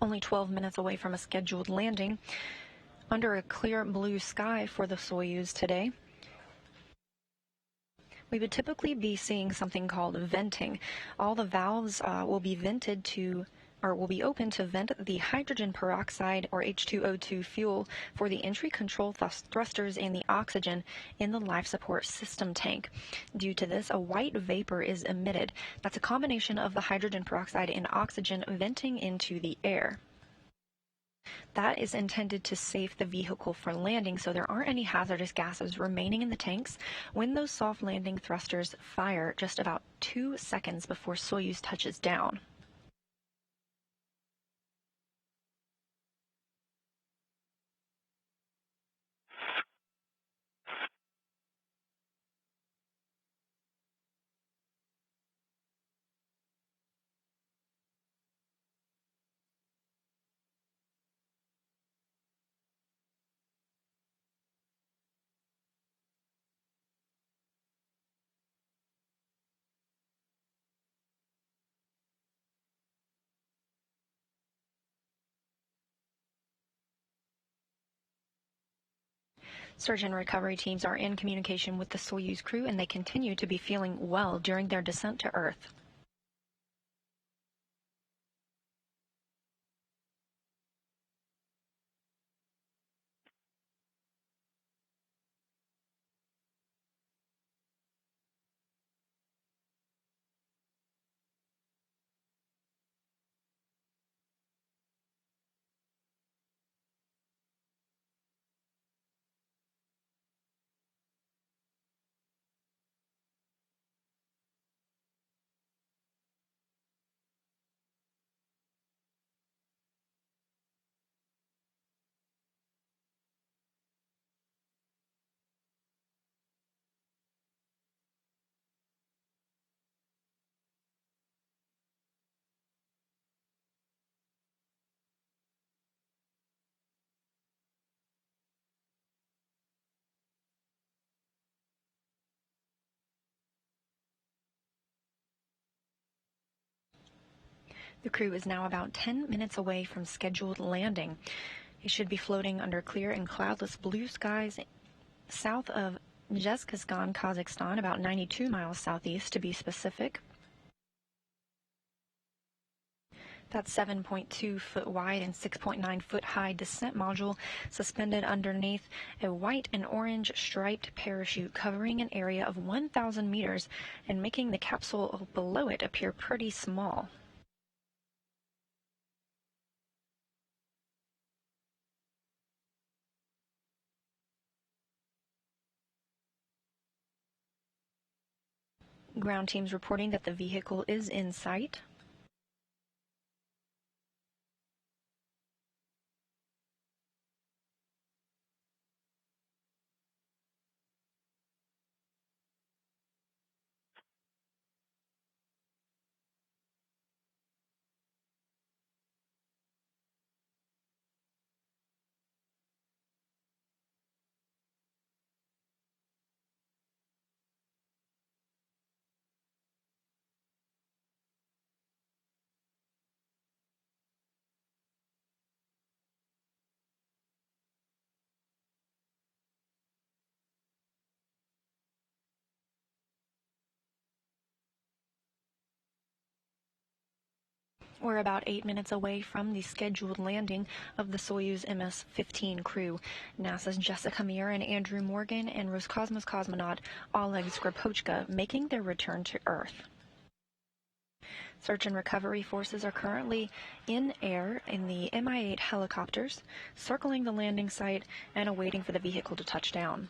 Only 12 minutes away from a scheduled landing, under a clear blue sky for the Soyuz today, we would typically be seeing something called venting. All the valves will be open to vent the hydrogen peroxide, or H2O2 fuel, for the entry control thrusters and the oxygen in the life support system tank. Due to this, a white vapor is emitted. That's a combination of the hydrogen peroxide and oxygen venting into the air. That is intended to save the vehicle for landing, so there aren't any hazardous gases remaining in the tanks when those soft landing thrusters fire just about 2 seconds before Soyuz touches down. Search and recovery teams are in communication with the Soyuz crew, and they continue to be feeling well during their descent to Earth. The crew is now about 10 minutes away from scheduled landing. It should be floating under clear and cloudless blue skies south of Roscosmos, Kazakhstan, about 92 miles southeast to be specific. That 7.2 foot wide and 6.9 foot high descent module suspended underneath a white and orange striped parachute covering an area of 1,000 meters and making the capsule below it appear pretty small. Ground teams reporting that the vehicle is in sight. We're about 8 minutes away from the scheduled landing of the Soyuz MS-15 crew. NASA's Jessica Meir and Andrew Morgan and Roscosmos cosmonaut Oleg Skripochka making their return to Earth. Search and recovery forces are currently in air in the Mi-8 helicopters, circling the landing site and awaiting for the vehicle to touch down.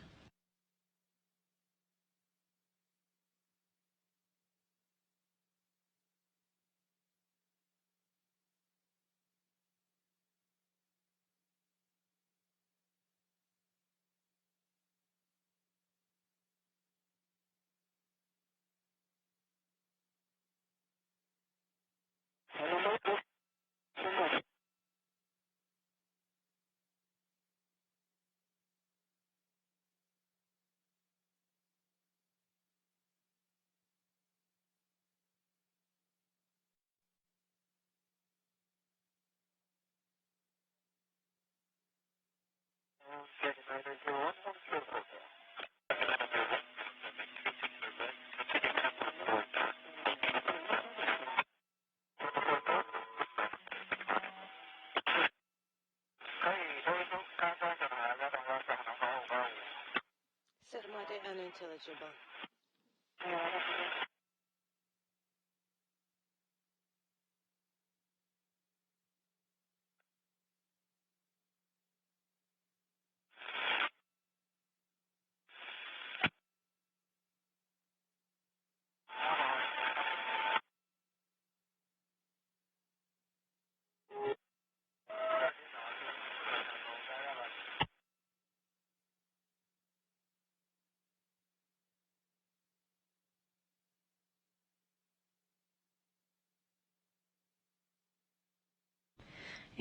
Sarmate unintelligible.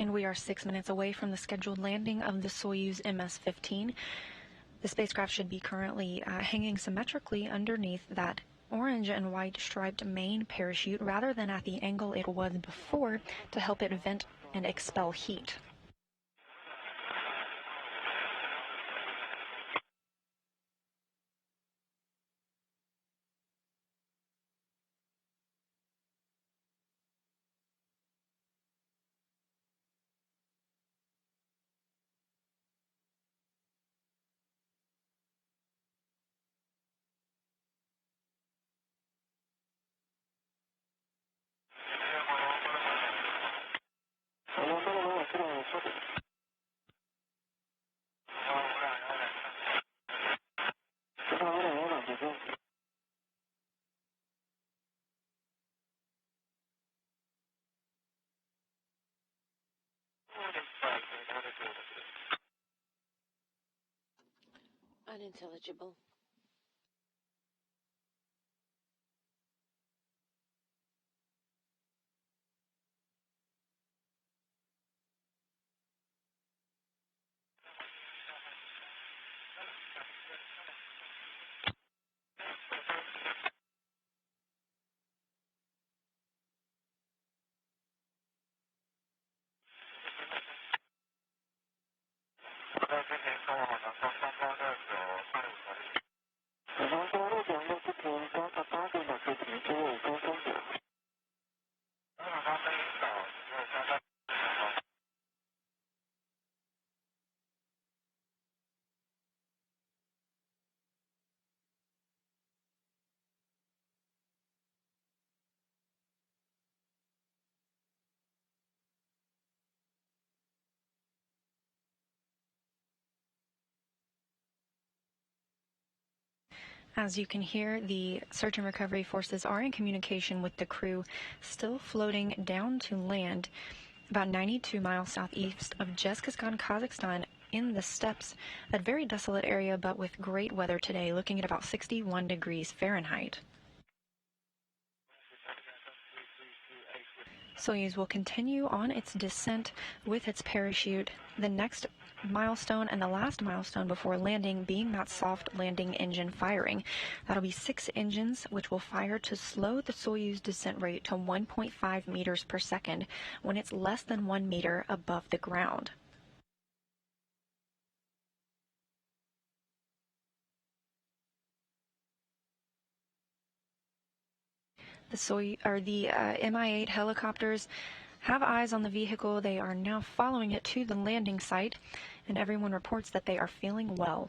And we are 6 minutes away from the scheduled landing of the Soyuz MS-15. The spacecraft should be currently hanging symmetrically underneath that orange and white striped main parachute rather than at the angle it was before to help it vent and expel heat. Unintelligible. As you can hear, the search and recovery forces are in communication with the crew, still floating down to land about 92 miles southeast of Roscosmos, Kazakhstan, in the steppes, that very desolate area, but with great weather today, looking at about 61 degrees Fahrenheit. Soyuz will continue on its descent with its parachute. The next milestone and the last milestone before landing being that soft landing engine firing. That'll be 6 engines which will fire to slow the Soyuz descent rate to 1.5 meters per second when it's less than 1 meter above the ground. The Mi-8 helicopters have eyes on the vehicle. They are now following it to the landing site, and everyone reports that they are feeling well.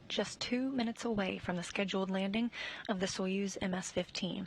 Just 2 minutes away from the scheduled landing of the Soyuz MS-15.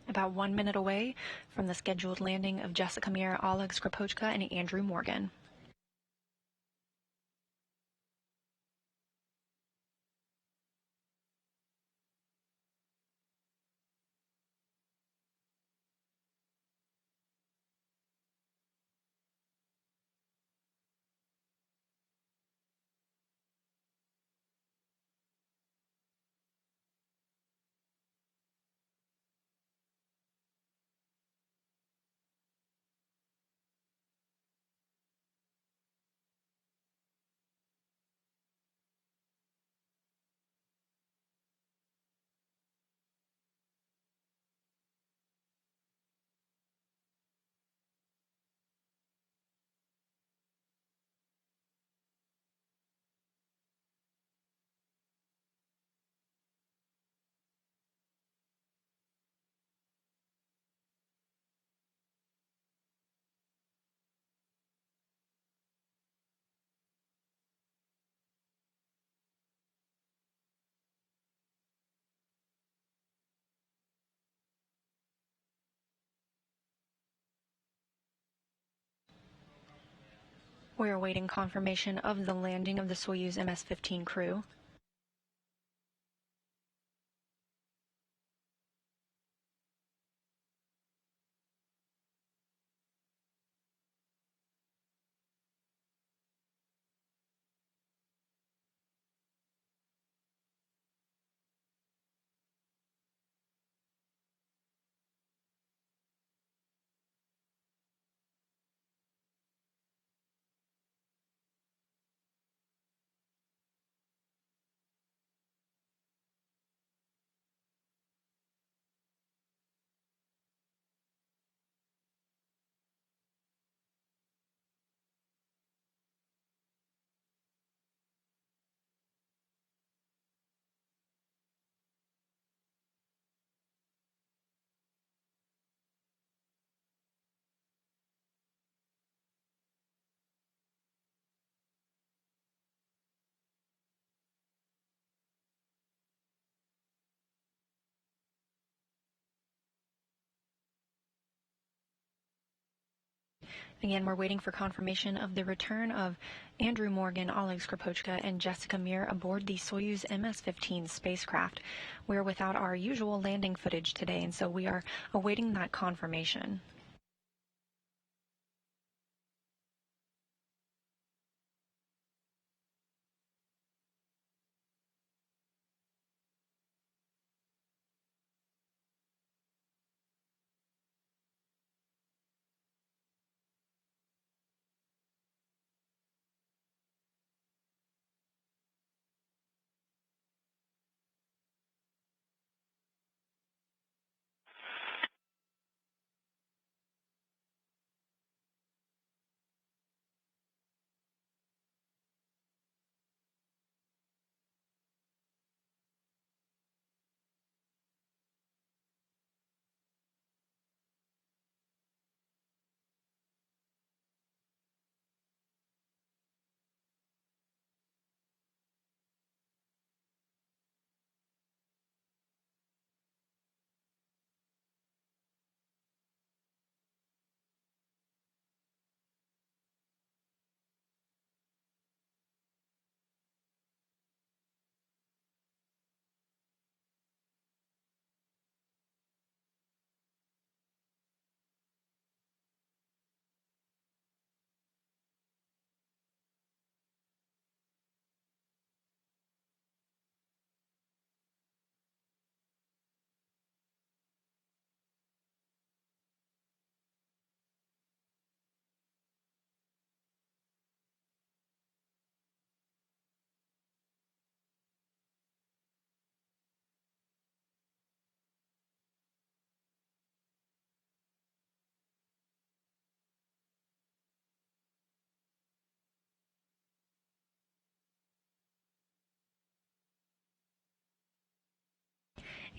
About 1 minute away from the scheduled landing of Jessica Meir, Oleg, Skripochka, and Andrew Morgan. We're awaiting confirmation of the landing of the Soyuz MS-15 crew. Again, we're waiting for confirmation of the return of Andrew Morgan, Oleg Skripochka, and Jessica Meir aboard the Soyuz MS-15 spacecraft. We're without our usual landing footage today, and so we are awaiting that confirmation.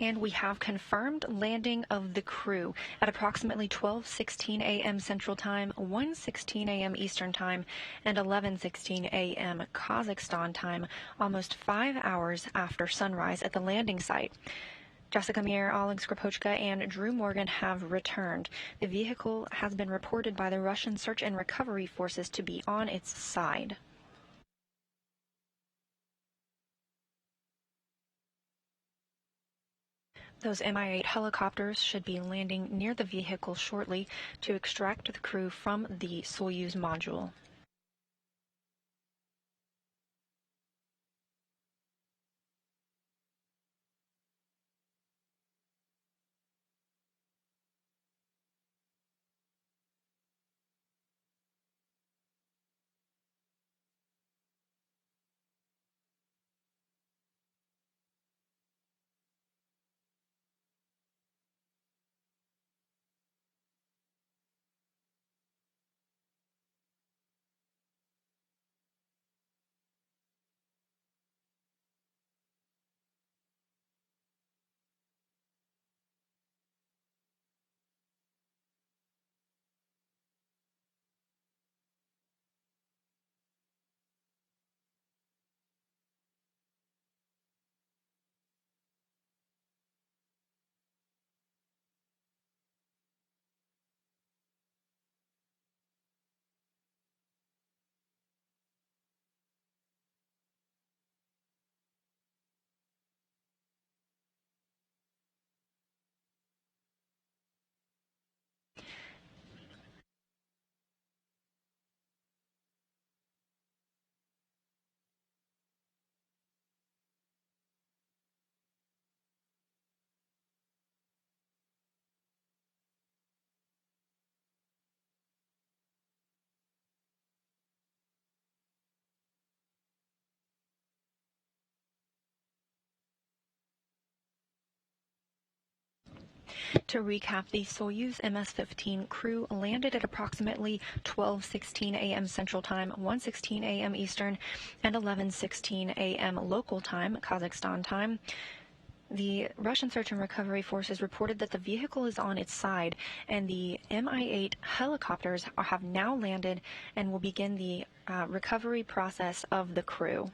And we have confirmed landing of the crew at approximately 12:16 a.m. Central Time, 1:16 a.m. Eastern Time, and 11:16 a.m. Kazakhstan time, almost 5 hours after sunrise at the landing site. Jessica Meir, Oleg Skripochka, and Drew Morgan have returned. The vehicle has been reported by the Russian search and recovery forces to be on its side. Those Mi-8 helicopters should be landing near the vehicle shortly to extract the crew from the Soyuz module. To recap, the Soyuz MS-15 crew landed at approximately 12:16 a.m. Central Time, 1:16 a.m. Eastern, and 11:16 a.m. local time, Kazakhstan time. The Russian search and recovery forces reported that the vehicle is on its side, and the Mi-8 helicopters have now landed and will begin the recovery process of the crew.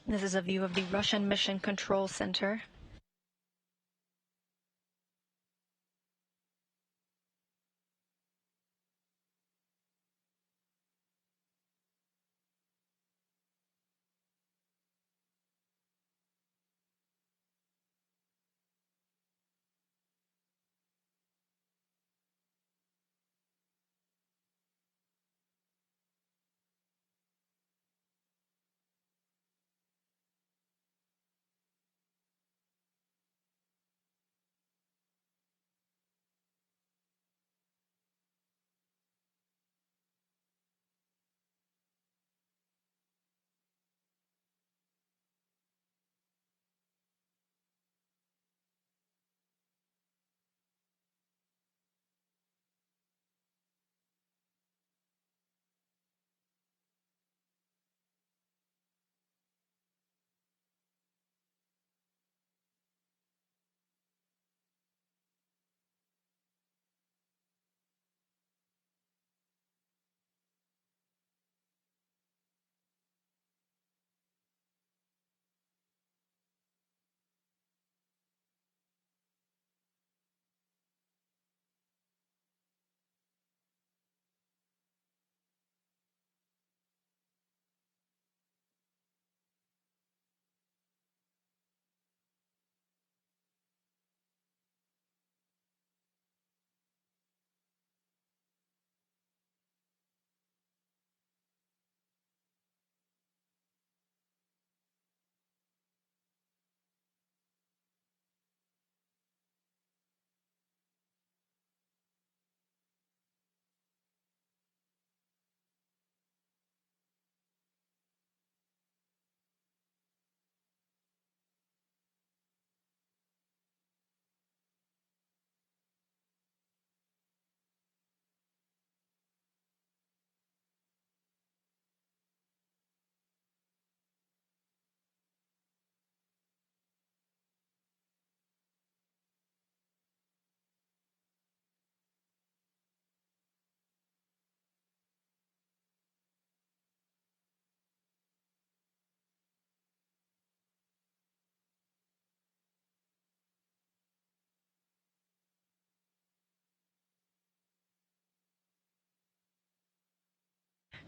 This is a view of the Russian Mission Control Center.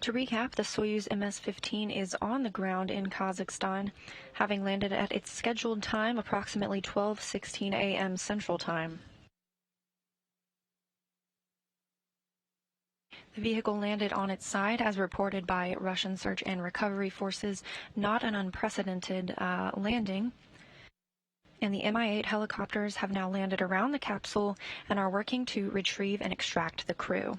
To recap, the Soyuz MS-15 is on the ground in Kazakhstan, having landed at its scheduled time, approximately 12:16 a.m. Central Time. The vehicle landed on its side, as reported by Russian search and recovery forces, not an unprecedented landing. And the Mi-8 helicopters have now landed around the capsule and are working to retrieve and extract the crew.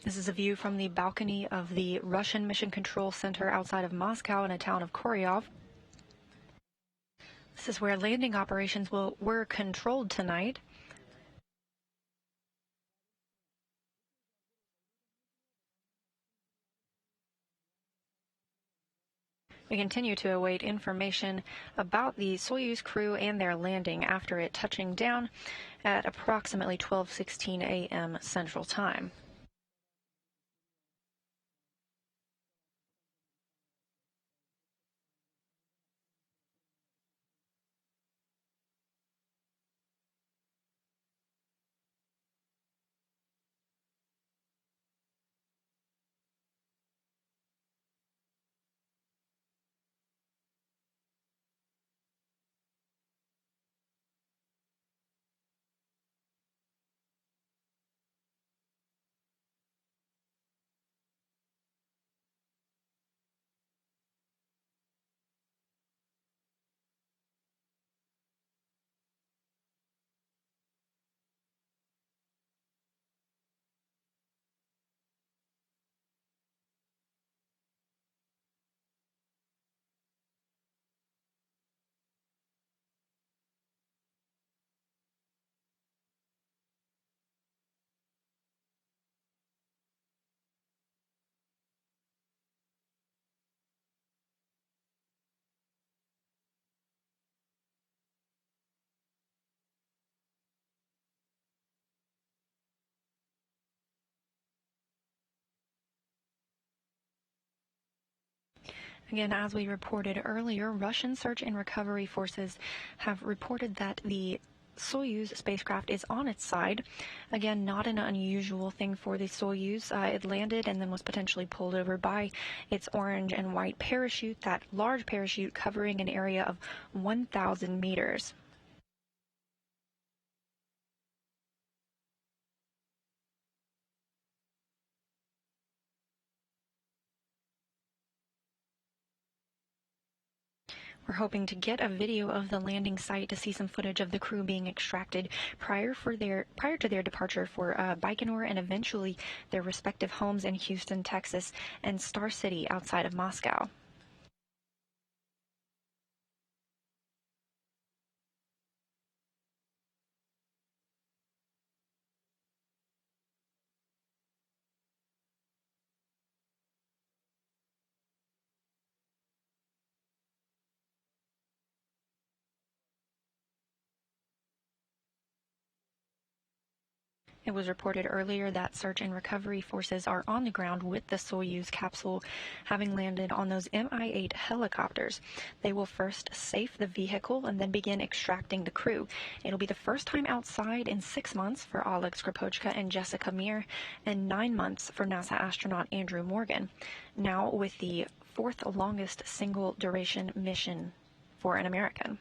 This is a view from the balcony of the Russian Mission Control Center outside of Moscow in a town of Koryov. This is where landing operations were controlled tonight. We continue to await information about the Soyuz crew and their landing after it touching down at approximately 12:16 a.m. Central Time. Again, as we reported earlier, Russian search and recovery forces have reported that the Soyuz spacecraft is on its side. Again, not an unusual thing for the Soyuz. It landed and then was potentially pulled over by its orange and white parachute, that large parachute covering an area of 1,000 meters. We're hoping to get a video of the landing site to see some footage of the crew being extracted prior to their departure for Baikonur and eventually their respective homes in Houston, Texas, and Star City outside of Moscow. It was reported earlier that search and recovery forces are on the ground with the Soyuz capsule, having landed on those Mi-8 helicopters. They will first safe the vehicle and then begin extracting the crew. It'll be the first time outside in 6 months for Oleg Skripochka and Jessica Meir, and 9 months for NASA astronaut Andrew Morgan. Now with the fourth longest single duration mission for an American.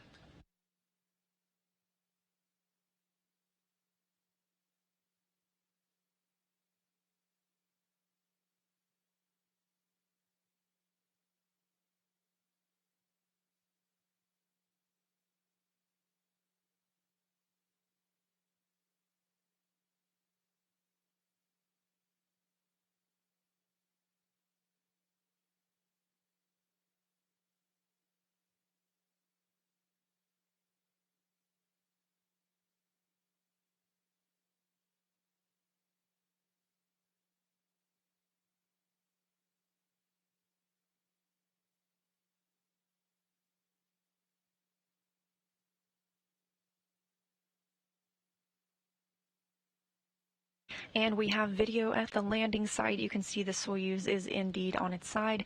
And we have video at the landing site. You can see the Soyuz is indeed on its side,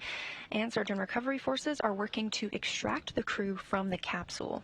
and search and recovery forces are working to extract the crew from the capsule.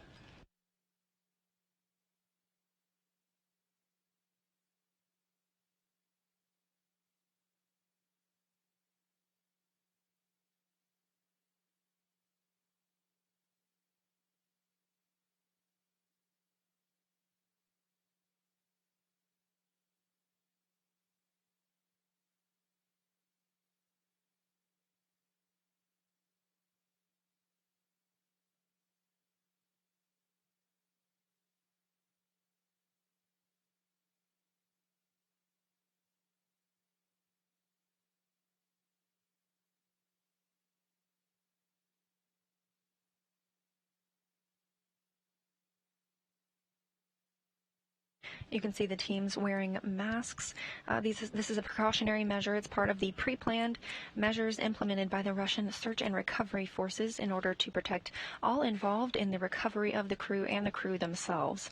You can see the teams wearing masks. This is a precautionary measure. It's part of the pre-planned measures implemented by the Russian search and recovery forces in order to protect all involved in the recovery of the crew and the crew themselves.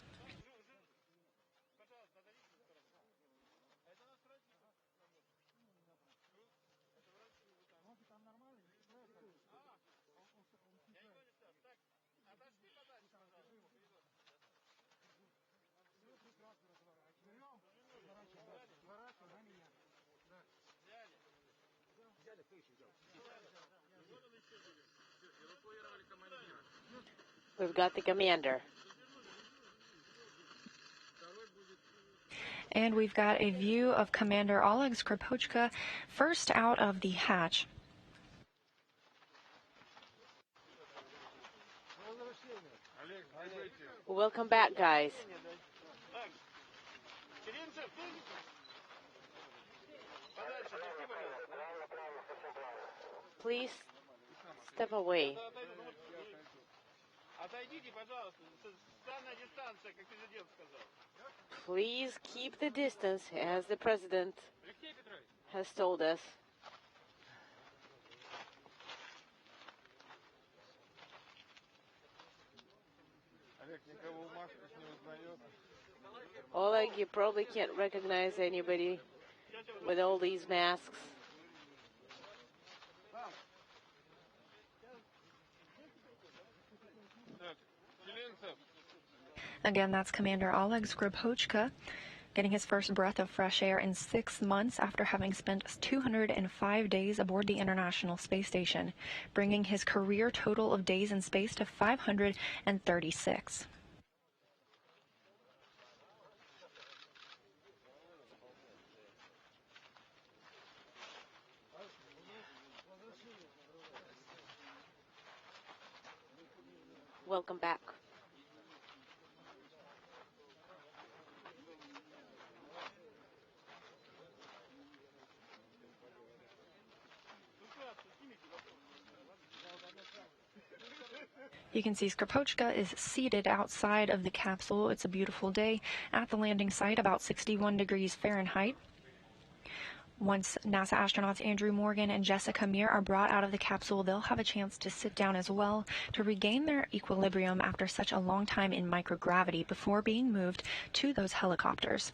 We've got the commander. And we've got a view of Commander Oleg Skripochka first out of the hatch. Welcome back, guys. Please step away. Please keep the distance, as the president has told us. Oleg, you probably can't recognize anybody with all these masks. Again, that's Commander Oleg Skripochka getting his first breath of fresh air in 6 months after having spent 205 days aboard the International Space Station, bringing his career total of days in space to 536. Welcome back. You can see Skripochka is seated outside of the capsule. It's a beautiful day at the landing site, about 61 degrees Fahrenheit. Once NASA astronauts Andrew Morgan and Jessica Meir are brought out of the capsule, they'll have a chance to sit down as well to regain their equilibrium after such a long time in microgravity before being moved to those helicopters.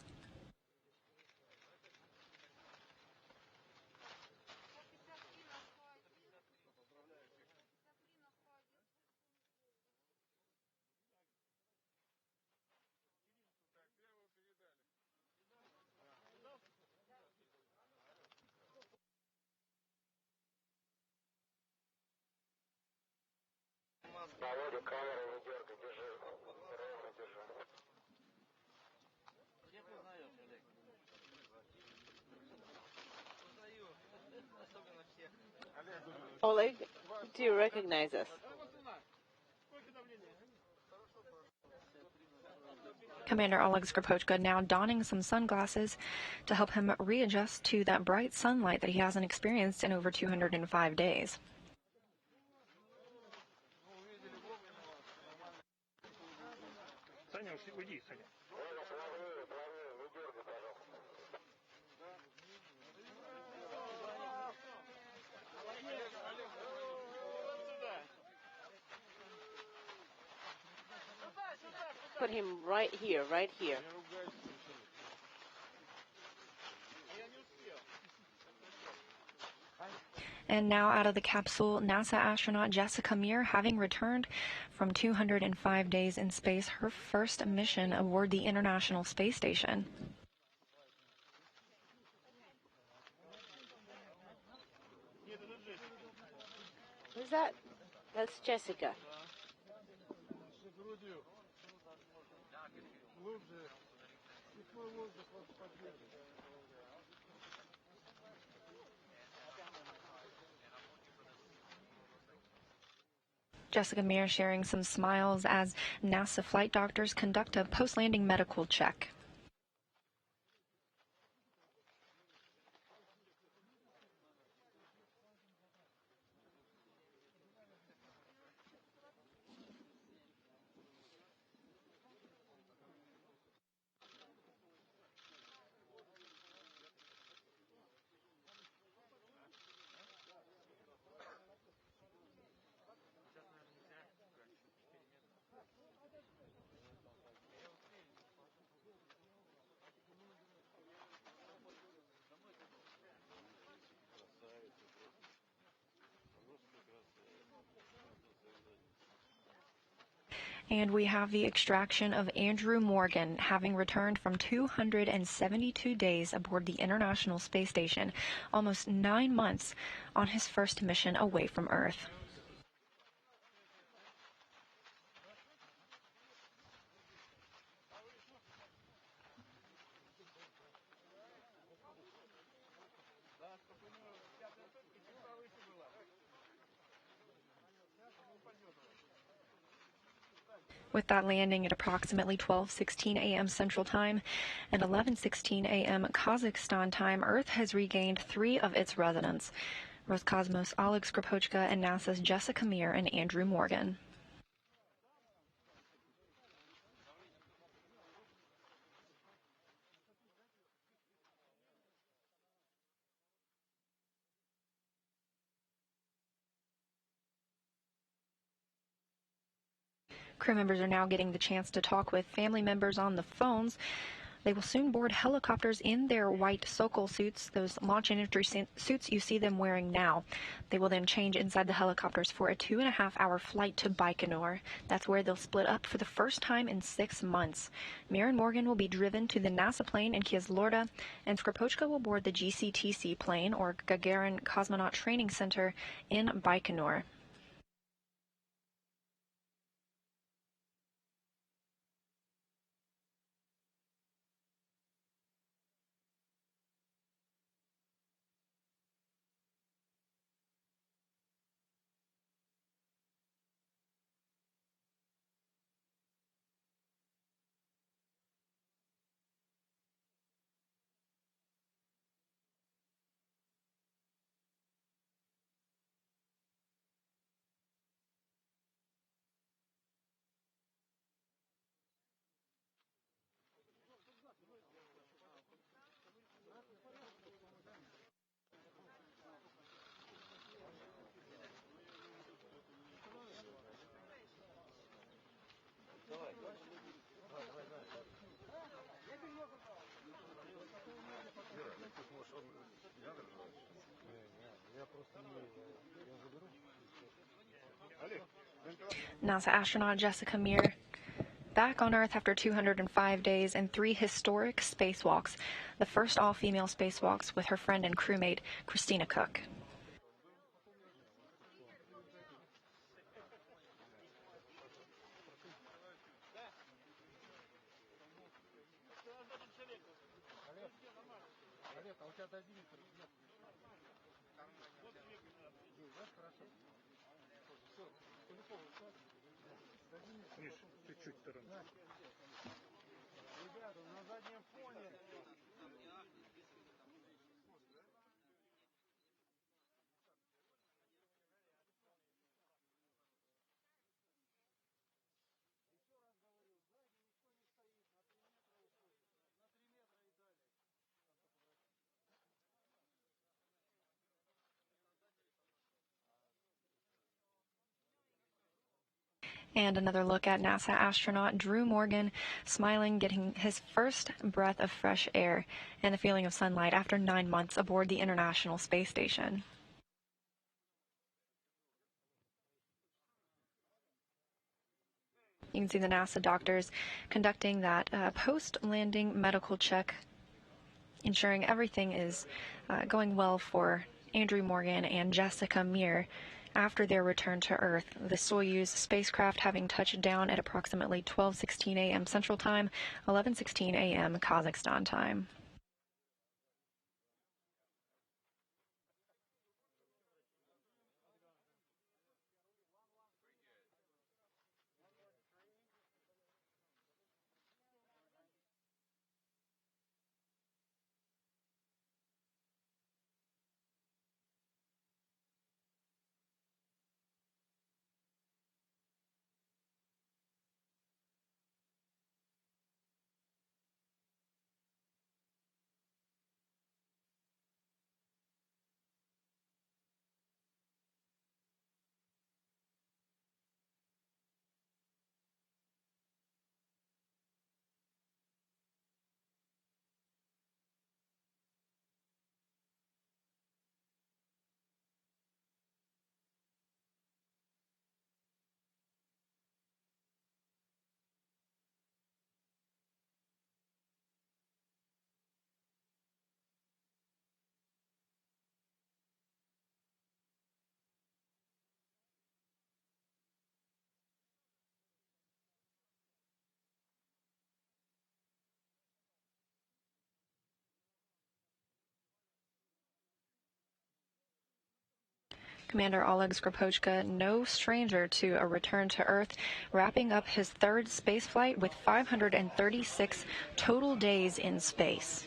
Oleg, do you recognize us? Commander Oleg Skripochka now donning some sunglasses to help him readjust to that bright sunlight that he hasn't experienced in over 205 days. Put him right here, right here. And now out of the capsule, NASA astronaut Jessica Meir, having returned from 205 days in space, her first mission aboard the International Space Station. Who's that? That's Jessica. Jessica Meir sharing some smiles as NASA flight doctors conduct a post-landing medical check. And we have the extraction of Andrew Morgan, having returned from 272 days aboard the International Space Station, almost 9 months on his first mission away from Earth. With that landing at approximately 12:16 a.m. Central Time and 11:16 a.m. Kazakhstan time, Earth has regained 3 of its residents: Roscosmos' Oleg, Skripochka, and NASA's Jessica Meir and Andrew Morgan. Crew members are now getting the chance to talk with family members on the phones. They will soon board helicopters in their white Sokol suits, those launch and entry suits you see them wearing now. They will then change inside the helicopters for a 2.5-hour flight to Baikonur. That's where they'll split up for the first time in 6 months. Meir and Morgan will be driven to the NASA plane in Kieslorda, and Skripochka will board the GCTC plane, or Gagarin Cosmonaut Training Center, in Baikonur. NASA astronaut Jessica Meir back on Earth after 205 days and 3 historic spacewalks, the first all-female spacewalks with her friend and crewmate Christina Koch. And another look at NASA astronaut Drew Morgan smiling, getting his first breath of fresh air and the feeling of sunlight after 9 months aboard the International Space Station. You can see the NASA doctors conducting that post-landing medical check, ensuring everything is going well for Andrew Morgan and Jessica Meir after their return to Earth. The Soyuz spacecraft having touched down at approximately 12:16 a.m. Central Time, 11:16 a.m. Kazakhstan time. Commander Oleg Skripochka, no stranger to a return to Earth, wrapping up his third spaceflight with 536 total days in space.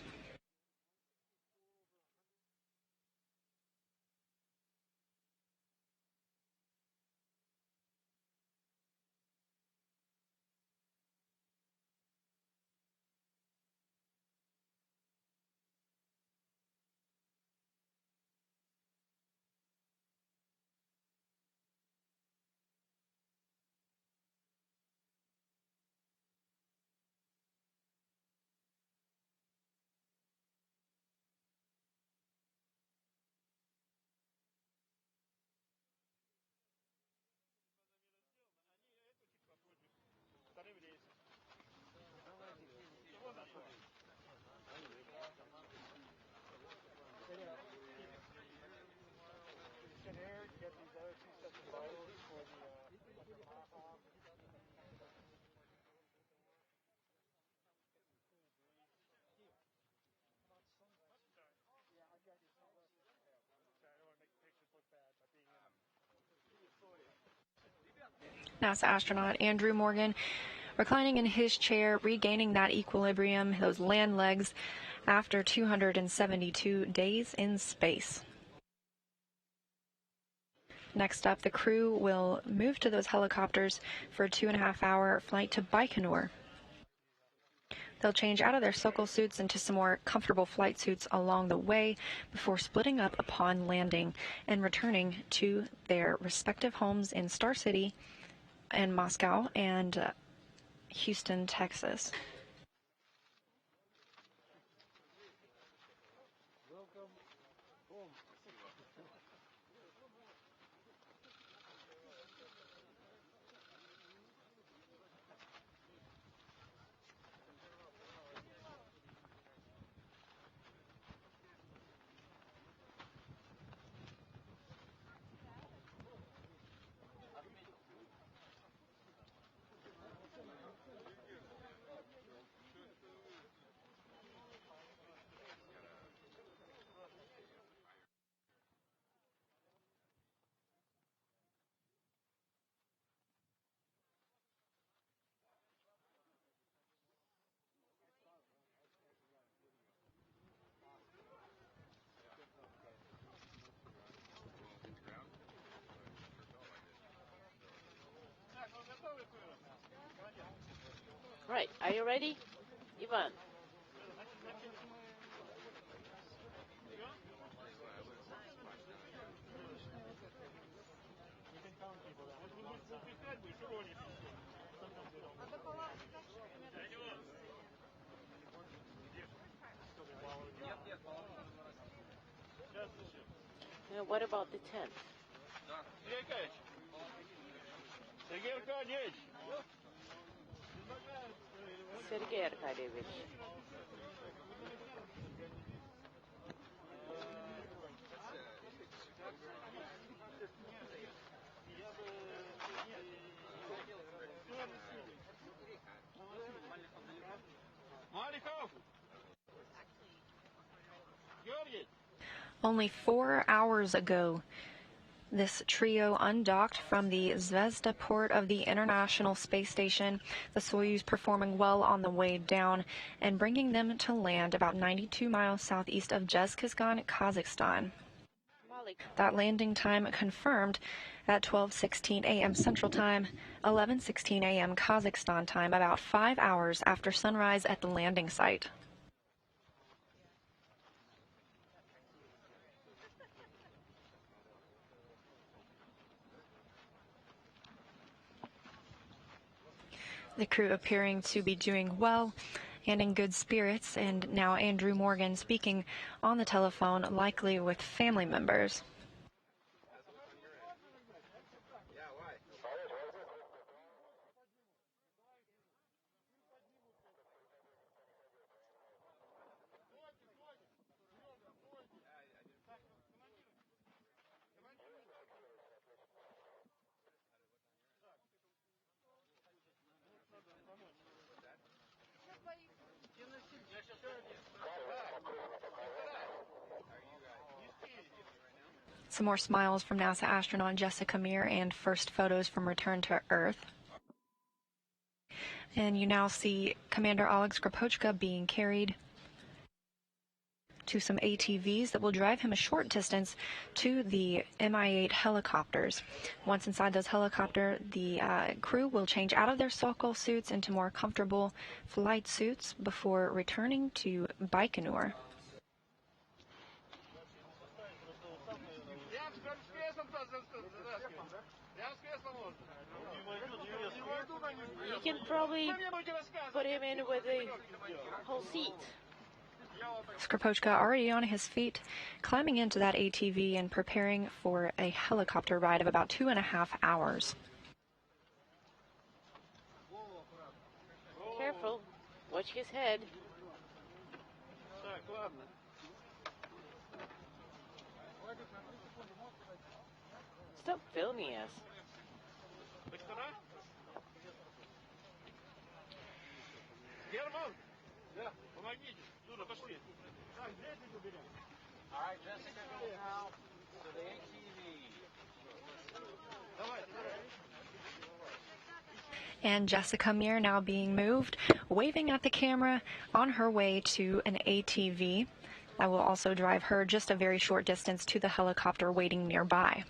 NASA astronaut Andrew Morgan, reclining in his chair, regaining that equilibrium, those land legs, after 272 days in space. Next up, the crew will move to those helicopters for a 2.5-hour flight to Baikonur. They'll change out of their Sokol suits into some more comfortable flight suits along the way before splitting up upon landing and returning to their respective homes in Star City and Moscow and Houston, Texas. Right, are you ready? Ivan. Now, what about the 10th? Sergei Arkadyevich. Only 4 hours ago, this trio undocked from the Zvezda port of the International Space Station, the Soyuz performing well on the way down and bringing them to land about 92 miles southeast of Zhezkazgan, Kazakhstan. That landing time confirmed at 12:16 a.m. Central Time, 11:16 a.m. Kazakhstan time, about 5 hours after sunrise at the landing site. The crew appearing to be doing well and in good spirits, and now Andrew Morgan speaking on the telephone, likely with family members. Some more smiles from NASA astronaut Jessica Meir and first photos from return to Earth. And you now see Commander Oleg Skripochka being carried to some ATVs that will drive him a short distance to the Mi-8 helicopters. Once inside those helicopters, the crew will change out of their Sokol suits into more comfortable flight suits before returning to Baikonur. You can probably put him in with a whole seat. Skripochka already on his feet, climbing into that ATV and preparing for a helicopter ride of about 2.5 hours. Careful. Watch his head. Stop filming us. All right, Jessica, go now to the ATV. And Jessica Meir now being moved, waving at the camera on her way to an ATV that will also drive her just a very short distance to the helicopter waiting nearby.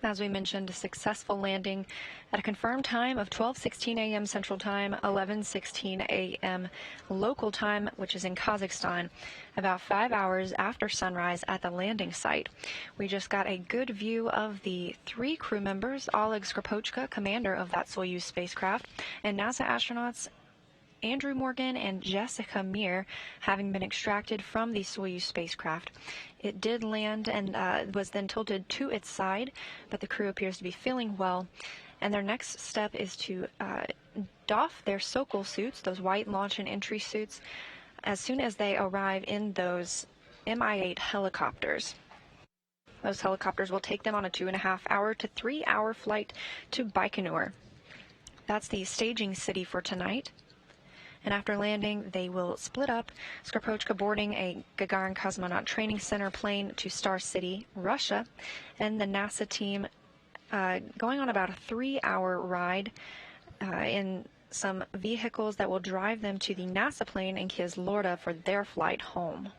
As we mentioned, a successful landing at a confirmed time of 12:16 a.m. Central Time, 11:16 a.m. local time, which is in Kazakhstan, about 5 hours after sunrise at the landing site. We just got a good view of the 3 crew members, Oleg Skripochka, commander of that Soyuz spacecraft, and NASA astronauts Andrew Morgan and Jessica Meir having been extracted from the Soyuz spacecraft. It did land and was then tilted to its side, but the crew appears to be feeling well. And their next step is to doff their Sokol suits, those white launch and entry suits, as soon as they arrive in those Mi-8 helicopters. Those helicopters will take them on a 2.5 to 3 hour flight to Baikonur. That's the staging city for tonight. And after landing, they will split up, Skripochka boarding a Gagarin Cosmonaut Training Center plane to Star City, Russia, and the NASA team going on about a 3-hour ride in some vehicles that will drive them to the NASA plane in Kizlorda for their flight home.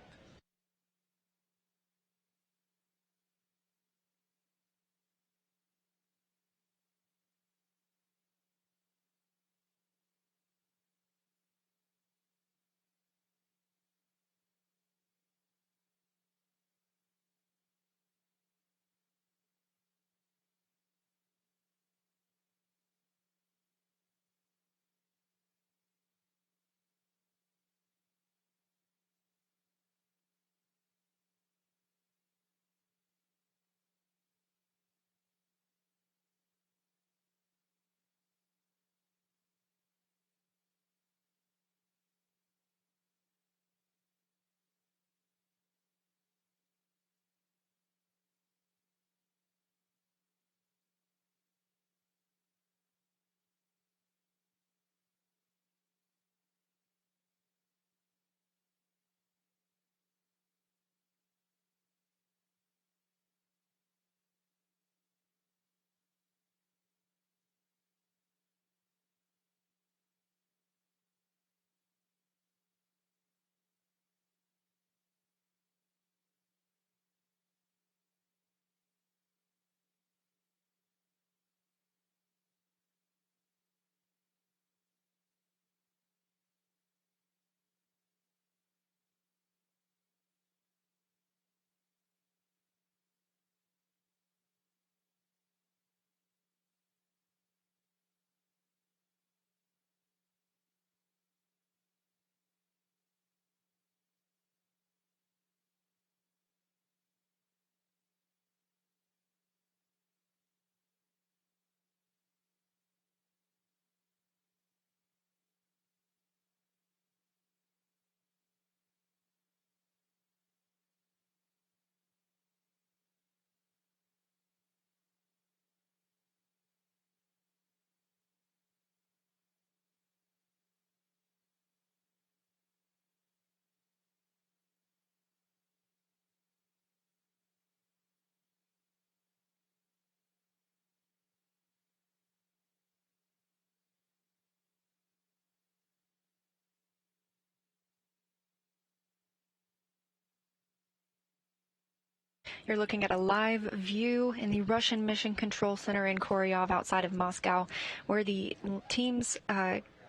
You're looking at a live view in the Russian Mission Control Center in Koryov outside of Moscow, where the teams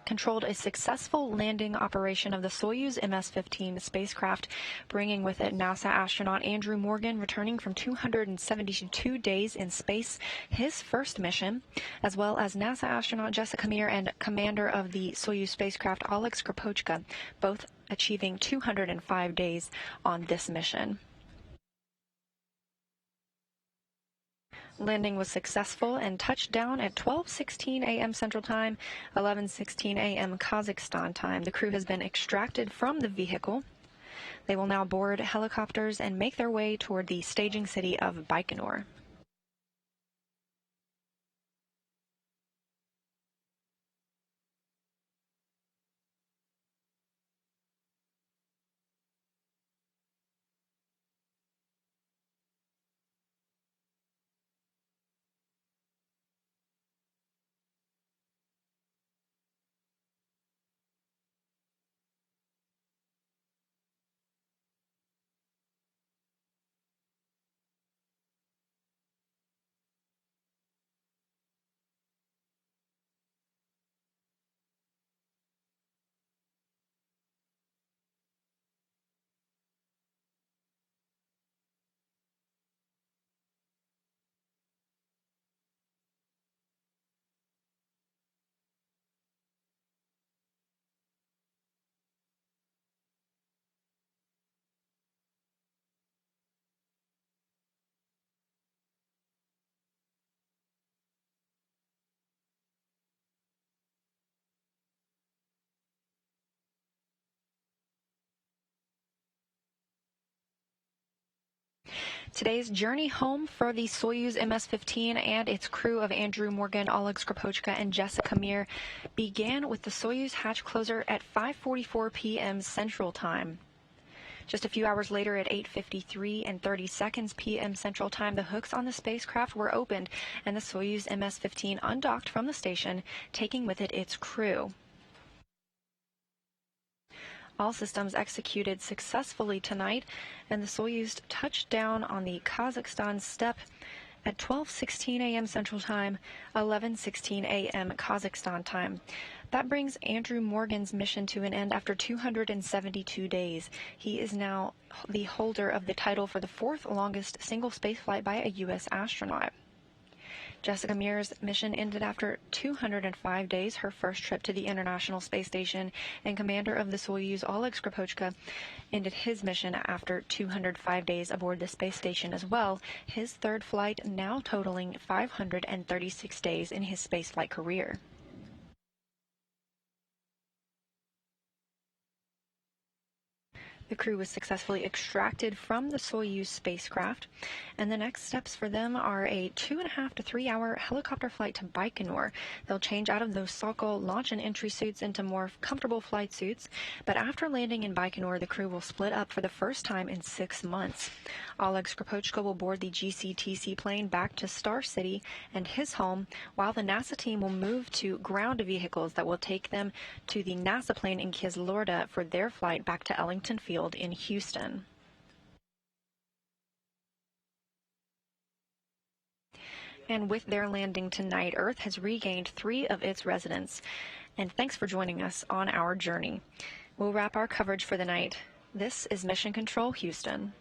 controlled a successful landing operation of the Soyuz MS-15 spacecraft, bringing with it NASA astronaut Andrew Morgan, returning from 272 days in space, his first mission, as well as NASA astronaut Jessica Meir and commander of the Soyuz spacecraft Oleg Skripochka, both achieving 205 days on this mission. Landing was successful and touched down at 12:16 a.m. Central Time, 11:16 a.m. Kazakhstan time. The crew has been extracted from the vehicle. They will now board helicopters and make their way toward the staging city of Baikonur. Today's journey home for the Soyuz MS-15 and its crew of Andrew Morgan, Oleg Skripochka, and Jessica Meir began with the Soyuz hatch closer at 5:44 p.m. Central Time. Just a few hours later at 8:53 and 30 seconds p.m. Central Time, the hooks on the spacecraft were opened and the Soyuz MS-15 undocked from the station, taking with it its crew. All systems executed successfully tonight, and the Soyuz touched down on the Kazakhstan steppe at 12:16 a.m. Central Time, 11:16 a.m. Kazakhstan time. That brings Andrew Morgan's mission to an end after 272 days. He is now the holder of the title for the fourth longest single spaceflight by a U.S. astronaut. Jessica Meir's mission ended after 205 days, her first trip to the International Space Station, and commander of the Soyuz, Oleg Skripochka, ended his mission after 205 days aboard the space station as well, his third flight now totaling 536 days in his spaceflight career. The crew was successfully extracted from the Soyuz spacecraft, and the next steps for them are a 2.5 to 3 hour helicopter flight to Baikonur. They'll change out of those Sokol launch and entry suits into more comfortable flight suits, but after landing in Baikonur, the crew will split up for the first time in 6 months. Oleg Skripochka will board the GCTC plane back to Star City and his home, while the NASA team will move to ground vehicles that will take them to the NASA plane in Kieslorda for their flight back to Ellington Field in Houston. And with their landing tonight, Earth has regained 3 of its residents. And thanks for joining us on our journey. We'll wrap our coverage for the night. This is Mission Control Houston.